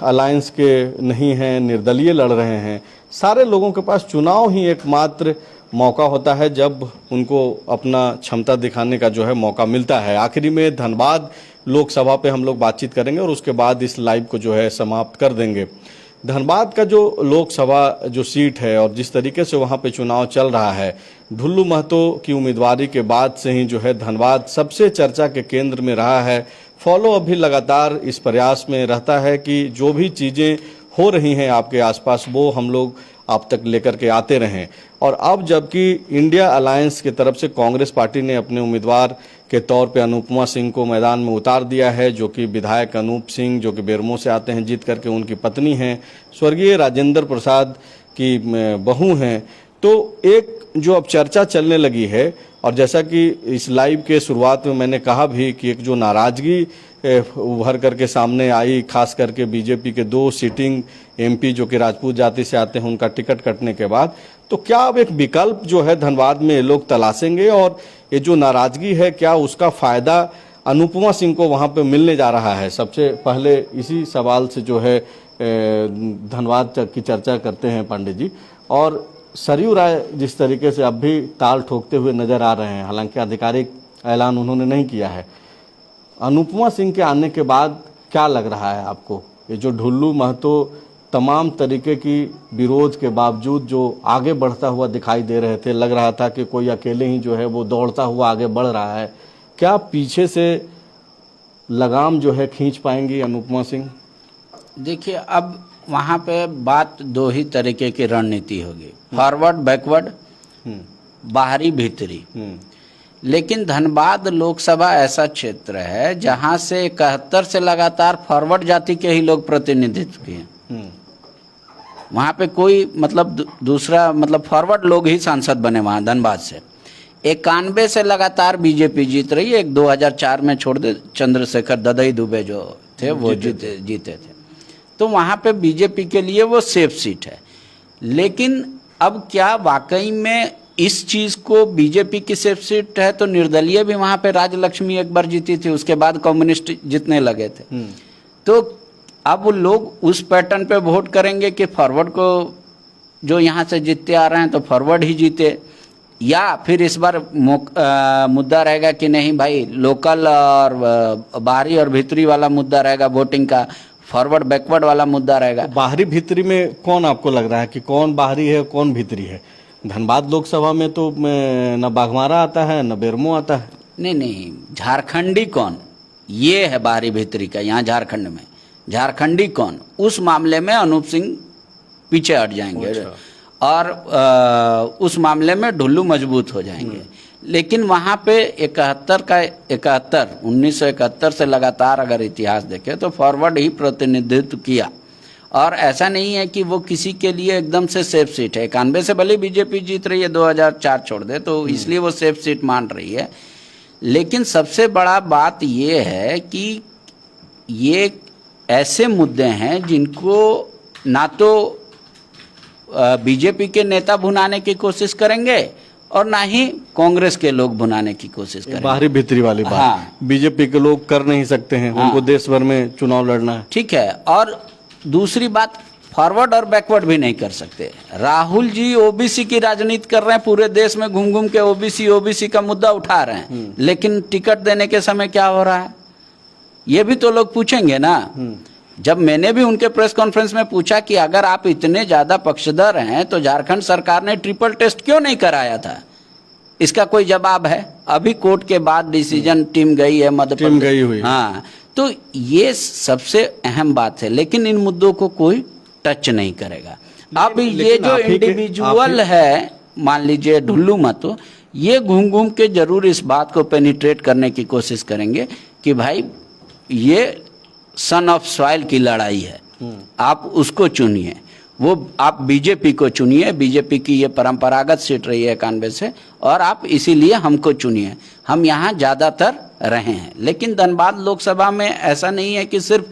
अलायंस के नहीं हैं, निर्दलीय लड़ रहे हैं, सारे लोगों के पास चुनाव ही एकमात्र मौका होता है जब उनको अपना क्षमता दिखाने का जो है मौका मिलता है। आखिरी में धनबाद लोकसभा पे हम लोग बातचीत करेंगे और उसके बाद इस लाइव को जो है समाप्त कर देंगे। धनबाद का जो लोकसभा जो सीट है और जिस तरीके से वहाँ पे चुनाव चल रहा है, ढुल्लू महतो की उम्मीदवारी के बाद से ही जो है धनबाद सबसे चर्चा के केंद्र में रहा है। फॉलो अभी लगातार इस प्रयास में रहता है कि जो भी चीज़ें हो रही हैं आपके आसपास वो हम लोग आप तक लेकर के आते रहें। और अब जबकि इंडिया अलायंस की तरफ से कांग्रेस पार्टी ने अपने उम्मीदवार के तौर पे अनुपमा सिंह को मैदान में उतार दिया है, जो कि विधायक अनूप सिंह जो कि बेरमो से आते हैं, जीत करके उनकी पत्नी हैं, स्वर्गीय राजेंद्र प्रसाद की बहू हैं। तो एक जो अब चर्चा चलने लगी है, और जैसा कि इस लाइव के शुरुआत में मैंने कहा भी कि एक जो नाराजगी उभर करके सामने आई, खास करके बीजेपी के 2 सिटिंग एमपी जो कि राजपूत जाति से आते हैं, उनका टिकट कटने के बाद, तो क्या अब एक विकल्प जो है धनबाद में लोग तलाशेंगे और ये जो नाराजगी है क्या उसका फायदा अनुपमा सिंह को वहां पे मिलने जा रहा है? सबसे पहले इसी सवाल से जो है धनबाद की चर्चा करते हैं पांडे जी। और सरयू राय जिस तरीके से अब भी ताल ठोकते हुए नजर आ रहे हैं, हालांकि आधिकारिक ऐलान उन्होंने नहीं किया है, अनुपमा सिंह के आने के बाद क्या लग रहा है आपको? ये जो ढुल्लू महतो तमाम तरीके की विरोध के बावजूद जो आगे बढ़ता हुआ दिखाई दे रहे थे, लग रहा था कि कोई अकेले ही जो है वो दौड़ता हुआ आगे बढ़ रहा है, क्या पीछे से लगाम जो है खींच पाएंगी अनुपमा सिंह? देखिए, अब वहाँ पे बात 2 ही तरीके की रणनीति होगी, फॉरवर्ड बैकवर्ड, बाहरी भीतरी। लेकिन धनबाद लोकसभा ऐसा क्षेत्र है जहां से 71 से लगातार फॉरवर्ड जाति के ही लोग प्रतिनिधित्व किए। वहां पे कोई मतलब दूसरा मतलब फॉरवर्ड लोग ही सांसद बने वहां धनबाद से। 91 से लगातार बीजेपी जीत रही है। एक 2004 में छोड़ दे चंद्रशेखर ददई दुबे जो थे वो जीते थे, तो वहां पे बीजेपी के लिए वो सेफ सीट है। लेकिन अब क्या वाकई में इस चीज को बीजेपी की सेफ सीट है? तो निर्दलीय भी वहां पे राजलक्ष्मी एक बार जीती थी, उसके बाद कम्युनिस्ट जीतने लगे थे। तो अब लोग उस पैटर्न पे वोट करेंगे कि फॉरवर्ड को जो यहाँ से जीतते आ रहे हैं तो फॉरवर्ड ही जीते, या फिर इस बार मुद्दा रहेगा कि नहीं भाई लोकल और बाहरी और भीतरी वाला मुद्दा रहेगा वोटिंग का, फॉरवर्ड बैकवर्ड वाला मुद्दा रहेगा। बाहरी भीतरी में कौन आपको लग रहा है कि कौन बाहरी है कौन भीतरी है? धनबाद लोकसभा में तो न बाघमारा आता है न बेरमो आता है। नहीं, झारखंडी कौन, ये है बाहरी भीतरी का। यहाँ झारखंड में झारखंडी कौन, उस मामले में अनूप सिंह पीछे हट जाएंगे। अच्छा। और उस मामले में ढुल्लू मजबूत हो जाएंगे। लेकिन वहाँ पे 1971 से लगातार अगर इतिहास देखें तो फॉरवर्ड ही प्रतिनिधित्व किया, और ऐसा नहीं है कि वो किसी के लिए एकदम से सेफ सीट है। 91 से भले बीजेपी जीत रही है, 2004 छोड़ दे तो इसलिए वो सेफ सीट मान रही है। लेकिन सबसे बड़ा बात ये है कि ये ऐसे मुद्दे हैं जिनको ना तो बीजेपी के नेता भुनाने की कोशिश करेंगे और ना ही कांग्रेस के लोग भुनाने की कोशिश करेंगे। बाहरी भीतरी वाली बात। हाँ। बीजेपी के लोग कर नहीं सकते हैं। हाँ। उनको देश भर में चुनाव लड़ना है। ठीक है। और दूसरी बात, फॉरवर्ड और बैकवर्ड भी नहीं कर सकते। राहुल जी ओबीसी की राजनीति कर रहे हैं, पूरे देश में घूम घूम के ओबीसी ओबीसी का मुद्दा उठा रहे हैं, लेकिन टिकट देने के समय क्या हो रहा है ये भी तो लोग पूछेंगे ना। जब मैंने भी उनके प्रेस कॉन्फ्रेंस में पूछा कि अगर आप इतने ज्यादा पक्षधर हैं तो झारखंड सरकार ने ट्रिपल टेस्ट क्यों नहीं कराया था, इसका कोई जवाब है? अभी कोर्ट के बाद डिसीजन टीम गई है, मध्य टीम गई हुई। हाँ, तो ये सबसे अहम बात है, लेकिन इन मुद्दों को कोई टच नहीं करेगा। अब ये जो इंडिविजुअल है, मान लीजिए ढुल्लू महतो, ये घूम घूम के जरूर इस बात को पेनिट्रेट करने की कोशिश करेंगे कि भाई ये सन ऑफ सॉइल की लड़ाई है, आप उसको चुनिए, वो आप बीजेपी को चुनिए, बीजेपी की ये परंपरागत सीट रही है 91 से, और आप इसीलिए हमको चुनिए, हम यहाँ ज्यादातर रहे हैं। लेकिन धनबाद लोकसभा में ऐसा नहीं है कि सिर्फ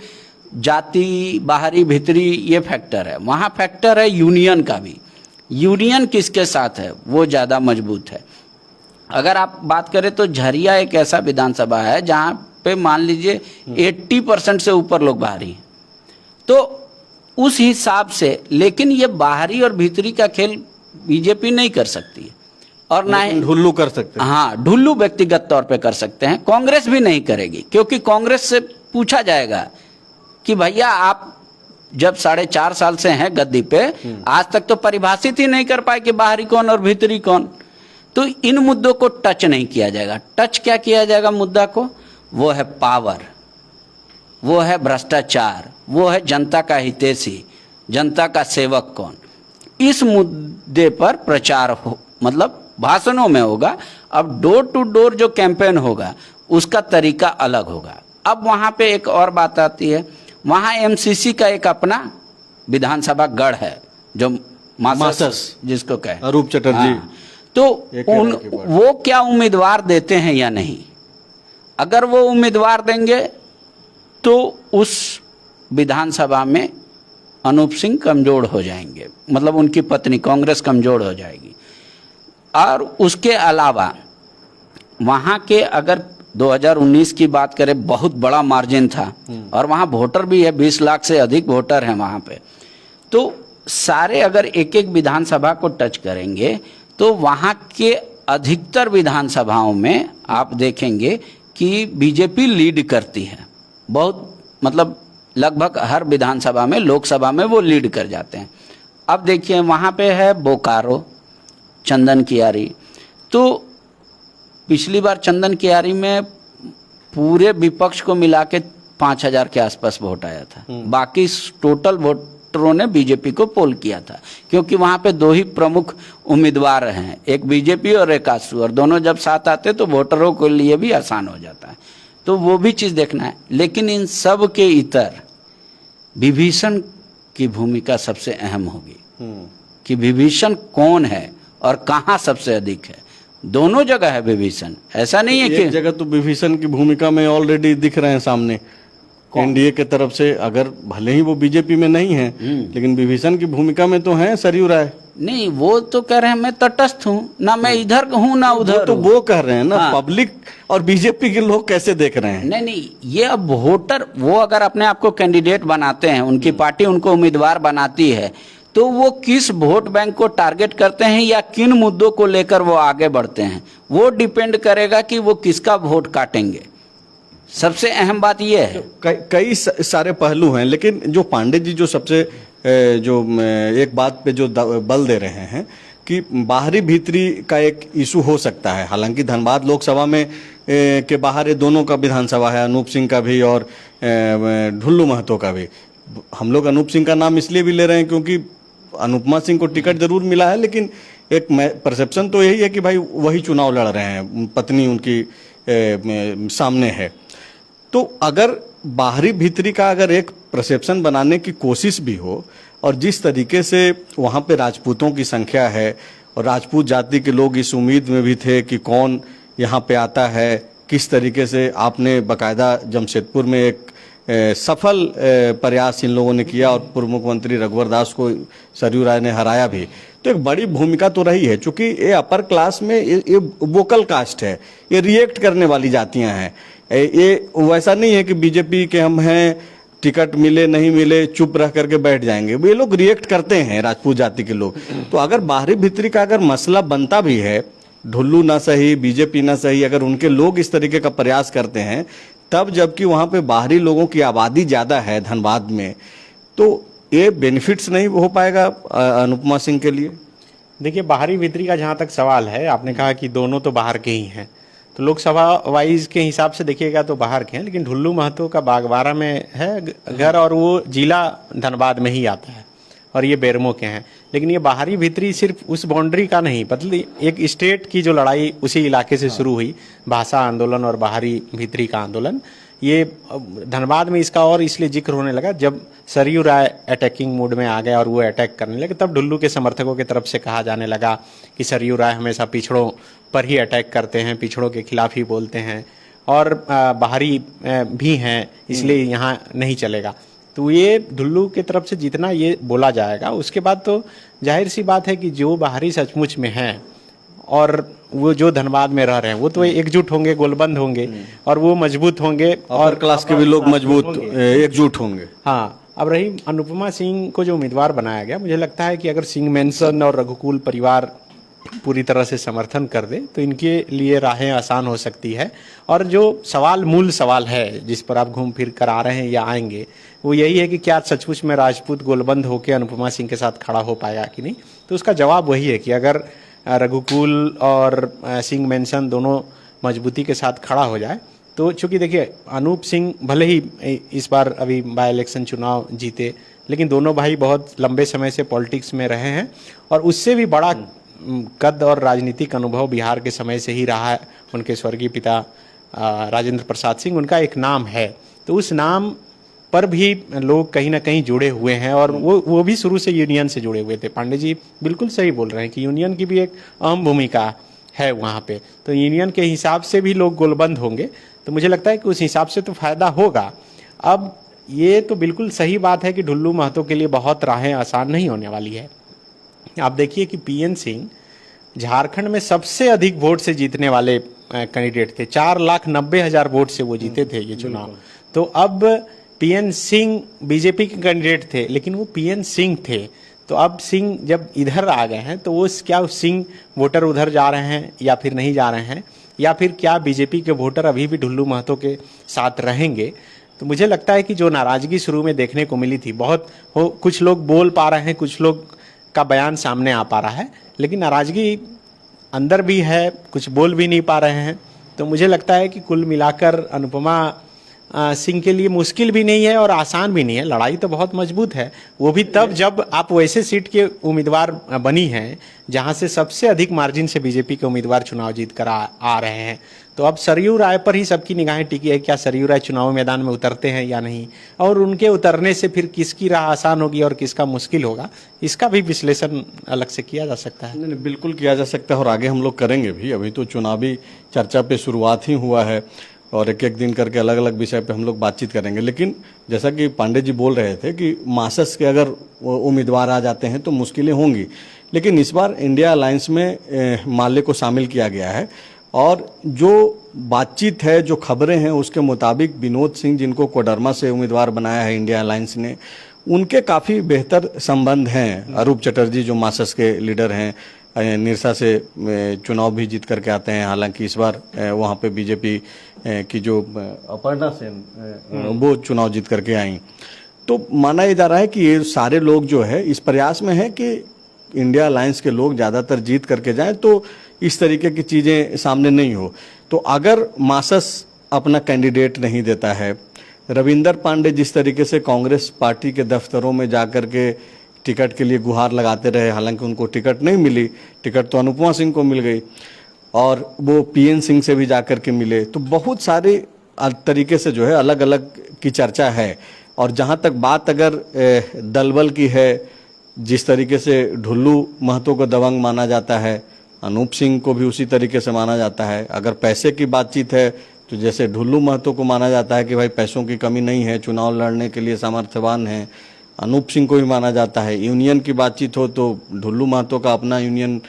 जाति बाहरी भीतरी ये फैक्टर है, वहाँ फैक्टर है यूनियन का भी। यूनियन किसके साथ है वो ज़्यादा मजबूत है। अगर आप बात करें तो झरिया एक ऐसा विधानसभा है जहाँ पे मान लीजिए 80% से ऊपर लोग बाहरी हैं, तो उस हिसाब से, लेकिन ये बाहरी और भीतरी का खेल बीजेपी नहीं कर सकती है, और ना ही ढुल्लू कर सकते हैं। हाँ, ढुल्लू व्यक्तिगत तौर पे कर सकते हैं, कांग्रेस भी नहीं करेगी, क्योंकि कांग्रेस से पूछा जाएगा कि भैया आप जब 4.5 साल से हैं गद्दी पे, आज तक तो परिभाषित ही नहीं कर पाए कि बाहरी कौन और भीतरी कौन, तो इन मुद्दों को टच नहीं किया जाएगा। टच क्या किया जाएगा मुद्दा को? वो है पावर, वो है भ्रष्टाचार, वो है जनता का हितैषी, जनता का सेवक कौन। इस मुद्दे पर प्रचार हो, मतलब भाषणों में होगा। अब डोर टू डोर जो कैंपेन होगा उसका तरीका अलग होगा। अब वहाँ पे एक और बात आती है, वहाँ एमसीसी का एक अपना विधानसभा गढ़ है जो मासस जिसको कहे अरूप चटर्जी। तो वो क्या उम्मीदवार देते हैं या नहीं? अगर वो उम्मीदवार देंगे तो उस विधानसभा में अनूप सिंह कमजोर हो जाएंगे, मतलब उनकी पत्नी कांग्रेस कमजोर हो जाएगी। और उसके अलावा वहाँ के अगर 2019 की बात करें, बहुत बड़ा मार्जिन था, और वहाँ वोटर भी है, 20 लाख से अधिक वोटर हैं वहाँ पे। तो सारे अगर एक एक विधानसभा को टच करेंगे तो वहाँ के अधिकतर विधानसभाओं में आप देखेंगे कि बीजेपी लीड करती है, बहुत, मतलब लगभग हर विधानसभा में, लोकसभा में वो लीड कर जाते हैं। अब देखिए वहाँ पे है बोकारो, चंदन कियारी। तो पिछली बार चंदन कियारी में पूरे विपक्ष को मिला के 5,000 के आसपास वोट आया था, बाकी टोटल वोटरों ने बीजेपी को पोल किया था, क्योंकि वहाँ पे 2 ही प्रमुख उम्मीदवार हैं, एक बीजेपी और एक आसू, और दोनों जब साथ आते तो वोटरों के लिए भी आसान हो जाता है। तो वो भी चीज़ देखना है। लेकिन इन सब के इतर विभीषण की भूमिका सबसे अहम होगी कि विभीषण कौन है और कहाँ सबसे अधिक है। दोनों जगह है विभीषण, ऐसा नहीं है कि एक जगह तो विभीषण की भूमिका में ऑलरेडी दिख रहे हैं सामने एनडीए के तरफ से, अगर भले ही वो बीजेपी में नहीं है लेकिन विभीषण की भूमिका में तो है सरयू राय। नहीं, वो तो कह रहे हैं मैं तटस्थ हूँ, ना मैं इधर हूँ ना उधर। तो वो कह रहे हैं ना, पब्लिक और बीजेपी के लोग कैसे देख रहे हैं? नहीं, ये अब वोटर, वो अगर अपने आप को कैंडिडेट बनाते हैं, उनकी पार्टी उनको उम्मीदवार बनाती है, तो वो किस वोट बैंक को टारगेट करते हैं या किन मुद्दों को लेकर वो आगे बढ़ते हैं, वो डिपेंड करेगा कि वो किसका वोट काटेंगे। सबसे अहम बात ये है। कई सारे पहलू हैं, लेकिन जो पांडे जी जो सबसे जो एक बात पे जो बल दे रहे हैं कि बाहरी भीतरी का एक इशू हो सकता है। हालांकि धनबाद लोकसभा में के बाहर ये दोनों का विधानसभा है, अनूप सिंह का भी और ढुल्लू महतो का भी। हम लोग अनूप सिंह का नाम इसलिए भी ले रहे हैं क्योंकि अनुपमा सिंह को टिकट जरूर मिला है, लेकिन एक परसेप्शन तो यही है कि भाई वही चुनाव लड़ रहे हैं, पत्नी उनकी सामने है। तो अगर बाहरी भीतरी का अगर एक परसेप्शन बनाने की कोशिश भी हो, और जिस तरीके से वहाँ पे राजपूतों की संख्या है और राजपूत जाति के लोग इस उम्मीद में भी थे कि कौन यहाँ पे आता है, किस तरीके से आपने बाकायदा जमशेदपुर में एक सफल प्रयास इन लोगों ने किया और पूर्व मुख्यमंत्री रघुवर दास को सरयू राय ने हराया भी, तो एक बड़ी भूमिका तो रही है। चूंकि ये अपर क्लास में ये वोकल कास्ट है, ये रिएक्ट करने वाली जातियां हैं। ये वैसा नहीं है कि बीजेपी के हम हैं टिकट मिले नहीं मिले चुप रह करके बैठ जाएंगे। ये लोग रिएक्ट करते हैं, राजपूत जाति के लोग। तो अगर बाहरी भीतरी का अगर मसला बनता भी है, ढुल्लू ना सही, बीजेपी ना सही, अगर उनके लोग इस तरीके का प्रयास करते हैं, तब जबकि वहां पे बाहरी लोगों की आबादी ज्यादा है धनबाद में, तो ये बेनिफिट्स नहीं हो पाएगा अनुपमा सिंह के लिए। देखिए, बाहरी भीतरी का जहाँ तक सवाल है, आपने कहा कि दोनों तो बाहर के ही हैं, तो लोकसभा वाइज के हिसाब से देखिएगा तो बाहर के हैं, लेकिन ढुल्लू महतो का बागबारा में है घर और वो जिला धनबाद में ही आता है और ये बेरमो के हैं। लेकिन ये बाहरी भीतरी सिर्फ उस बाउंड्री का नहीं, बल्कि एक स्टेट की जो लड़ाई उसी इलाके से शुरू हुई, भाषा आंदोलन और बाहरी भीतरी का आंदोलन, ये धनबाद में इसका और इसलिए जिक्र होने लगा जब सरयू राय अटैकिंग मूड में आ गए और वो अटैक करने लगे, तब ढुल्लू के समर्थकों की तरफ से कहा जाने लगा कि सरयू राय हमेशा पिछड़ों पर ही अटैक करते हैं, पिछड़ों के खिलाफ ही बोलते हैं और बाहरी भी हैं, इसलिए यहाँ नहीं चलेगा। तो ये ढुल्लू की तरफ से जितना ये बोला जाएगा, उसके बाद तो जाहिर सी बात है कि जो बाहरी सचमुच में हैं और वो जो धनबाद में रह रहे हैं वो तो एकजुट होंगे, गोलबंद होंगे और वो मजबूत होंगे और क्लास के भी लोग मजबूत एकजुट होंगे। हाँ, अब रही अनुपमा सिंह को जो उम्मीदवार बनाया गया, मुझे लगता है कि अगर सिंह मेंशन और रघुकुल परिवार पूरी तरह से समर्थन कर दे तो इनके लिए राहें आसान हो सकती है। और जो सवाल, मूल सवाल है जिस पर आप घूम फिर कर आ रहे हैं या आएंगे, वो यही है कि क्या सचमुच में राजपूत गोलबंद होकर अनुपमा सिंह के साथ खड़ा हो पाएगा कि नहीं। तो उसका जवाब वही है कि अगर रघुकुल और सिंह मेंशन दोनों मजबूती के साथ खड़ा हो जाए तो, चूंकि देखिए अनूप सिंह भले ही इस बार अभी बाय इलेक्शन चुनाव जीते, लेकिन दोनों भाई बहुत लंबे समय से पॉलिटिक्स में रहे हैं और उससे भी बड़ा कद और राजनीतिक अनुभव बिहार के समय से ही रहा है। उनके स्वर्गीय पिता राजेंद्र प्रसाद सिंह, उनका एक नाम है, तो उस नाम पर भी लोग कहीं ना कहीं जुड़े हुए हैं और वो भी शुरू से यूनियन से जुड़े हुए थे। पांडे जी बिल्कुल सही बोल रहे हैं कि यूनियन की भी एक अहम भूमिका है वहाँ पे, तो यूनियन के हिसाब से भी लोग गोलबंद होंगे, तो मुझे लगता है कि उस हिसाब से तो फायदा होगा। अब ये तो बिल्कुल सही बात है कि ढुल्लू महतो के लिए बहुत राहें आसान नहीं होने वाली है। आप देखिए कि पीएन सिंह झारखंड में सबसे अधिक वोट से जीतने वाले कैंडिडेट थे, 4,90,000 वोट से वो जीते थे ये चुनाव। तो अब पीएन सिंह बीजेपी के कैंडिडेट थे, लेकिन वो पीएन सिंह थे, तो अब सिंह जब इधर आ गए हैं तो वो क्या सिंह वोटर उधर जा रहे हैं या फिर नहीं जा रहे हैं, या फिर क्या बीजेपी के वोटर अभी भी ढुल्लू महतो के साथ रहेंगे। तो मुझे लगता है कि जो नाराजगी शुरू में देखने को मिली थी, कुछ लोग बोल पा रहे हैं, कुछ लोग का बयान सामने आ पा रहा है, लेकिन नाराजगी अंदर भी है, कुछ बोल भी नहीं पा रहे हैं। तो मुझे लगता है कि कुल मिलाकर अनुपमा सिंह के लिए मुश्किल भी नहीं है और आसान भी नहीं है। लड़ाई तो बहुत मजबूत है, वो भी तब जब आप वैसे सीट के उम्मीदवार बनी हैं जहां से सबसे अधिक मार्जिन से बीजेपी के उम्मीदवार चुनाव जीत कर आ रहे हैं। तो अब सरयू राय पर ही सबकी निगाहें टिकी है, क्या सरयू राय चुनाव मैदान में उतरते हैं या नहीं, और उनके उतरने से फिर किसकी राह आसान होगी और किसका मुश्किल होगा, इसका भी विश्लेषण अलग से किया जा सकता है। नहीं, बिल्कुल किया जा सकता है और आगे हम लोग करेंगे भी। अभी तो चुनावी चर्चा पे शुरुआत ही हुआ है और एक एक दिन करके अलग अलग विषय पे हम लोग बातचीत करेंगे। लेकिन जैसा कि पांडे जी बोल रहे थे कि मासस के अगर उम्मीदवार आ जाते हैं तो मुश्किलें होंगी, लेकिन इस बार इंडिया अलायंस में माले को शामिल किया गया है और जो बातचीत है, जो खबरें हैं, उसके मुताबिक विनोद सिंह, जिनको कोडरमा से उम्मीदवार बनाया है इंडिया अलायंस ने, उनके काफ़ी बेहतर संबंध हैं। अरूप चटर्जी जो मासस के लीडर हैं, निरसा से चुनाव भी जीत करके आते हैं, हालांकि इस बार वहाँ पे बीजेपी की जो अपर्णा सेन वो चुनाव जीत करके आई। तो माना ये जा रहा है कि ये सारे लोग जो है इस प्रयास में है कि इंडिया अलायंस के लोग ज़्यादातर जीत करके जाएं तो इस तरीके की चीज़ें सामने नहीं हो। तो अगर मासस अपना कैंडिडेट नहीं देता है, रविंदर पांडे जिस तरीके से कांग्रेस पार्टी के दफ्तरों में जाकर के टिकट के लिए गुहार लगाते रहे, हालांकि उनको टिकट नहीं मिली, टिकट तो अनुपमा सिंह को मिल गई और वो पीएन सिंह से भी जाकर के मिले, तो बहुत सारे तरीके से जो है अलग अलग की चर्चा है। और जहाँ तक बात अगर दलबल की है, जिस तरीके से ढुल्लू महतो को दबंग माना जाता है, अनूप सिंह को भी उसी तरीके से माना जाता है। अगर पैसे की बातचीत है तो जैसे ढुल्लू महतो को माना जाता है कि भाई पैसों की कमी नहीं है, चुनाव लड़ने के लिए सामर्थ्यवान है, अनूप सिंह को भी माना जाता है। यूनियन की बातचीत हो तो ढुल्लू महतो का अपना यूनियन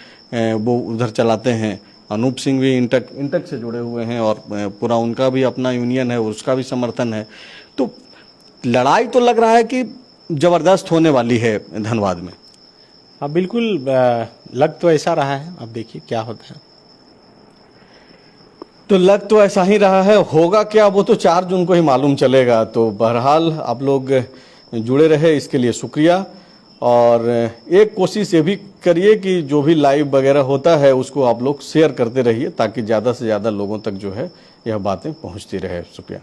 वो उधर चलाते हैं, अनूप सिंह भी इंटक से जुड़े हुए हैं और पूरा उनका भी अपना यूनियन है, उसका भी समर्थन है। तो लड़ाई तो लग रहा है कि जबरदस्त होने वाली है धनबाद में। हाँ बिल्कुल, लग तो ऐसा रहा है, अब देखिए क्या होता है। तो लग तो ऐसा ही रहा है, होगा क्या वो तो 4 जून को ही मालूम चलेगा। तो बहरहाल आप लोग जुड़े रहे, इसके लिए शुक्रिया। और एक कोशिश ये भी करिए कि जो भी लाइव वगैरह होता है उसको आप लोग शेयर करते रहिए, ताकि ज़्यादा से ज़्यादा लोगों तक जो है यह बातें पहुंचती रहे। शुक्रिया।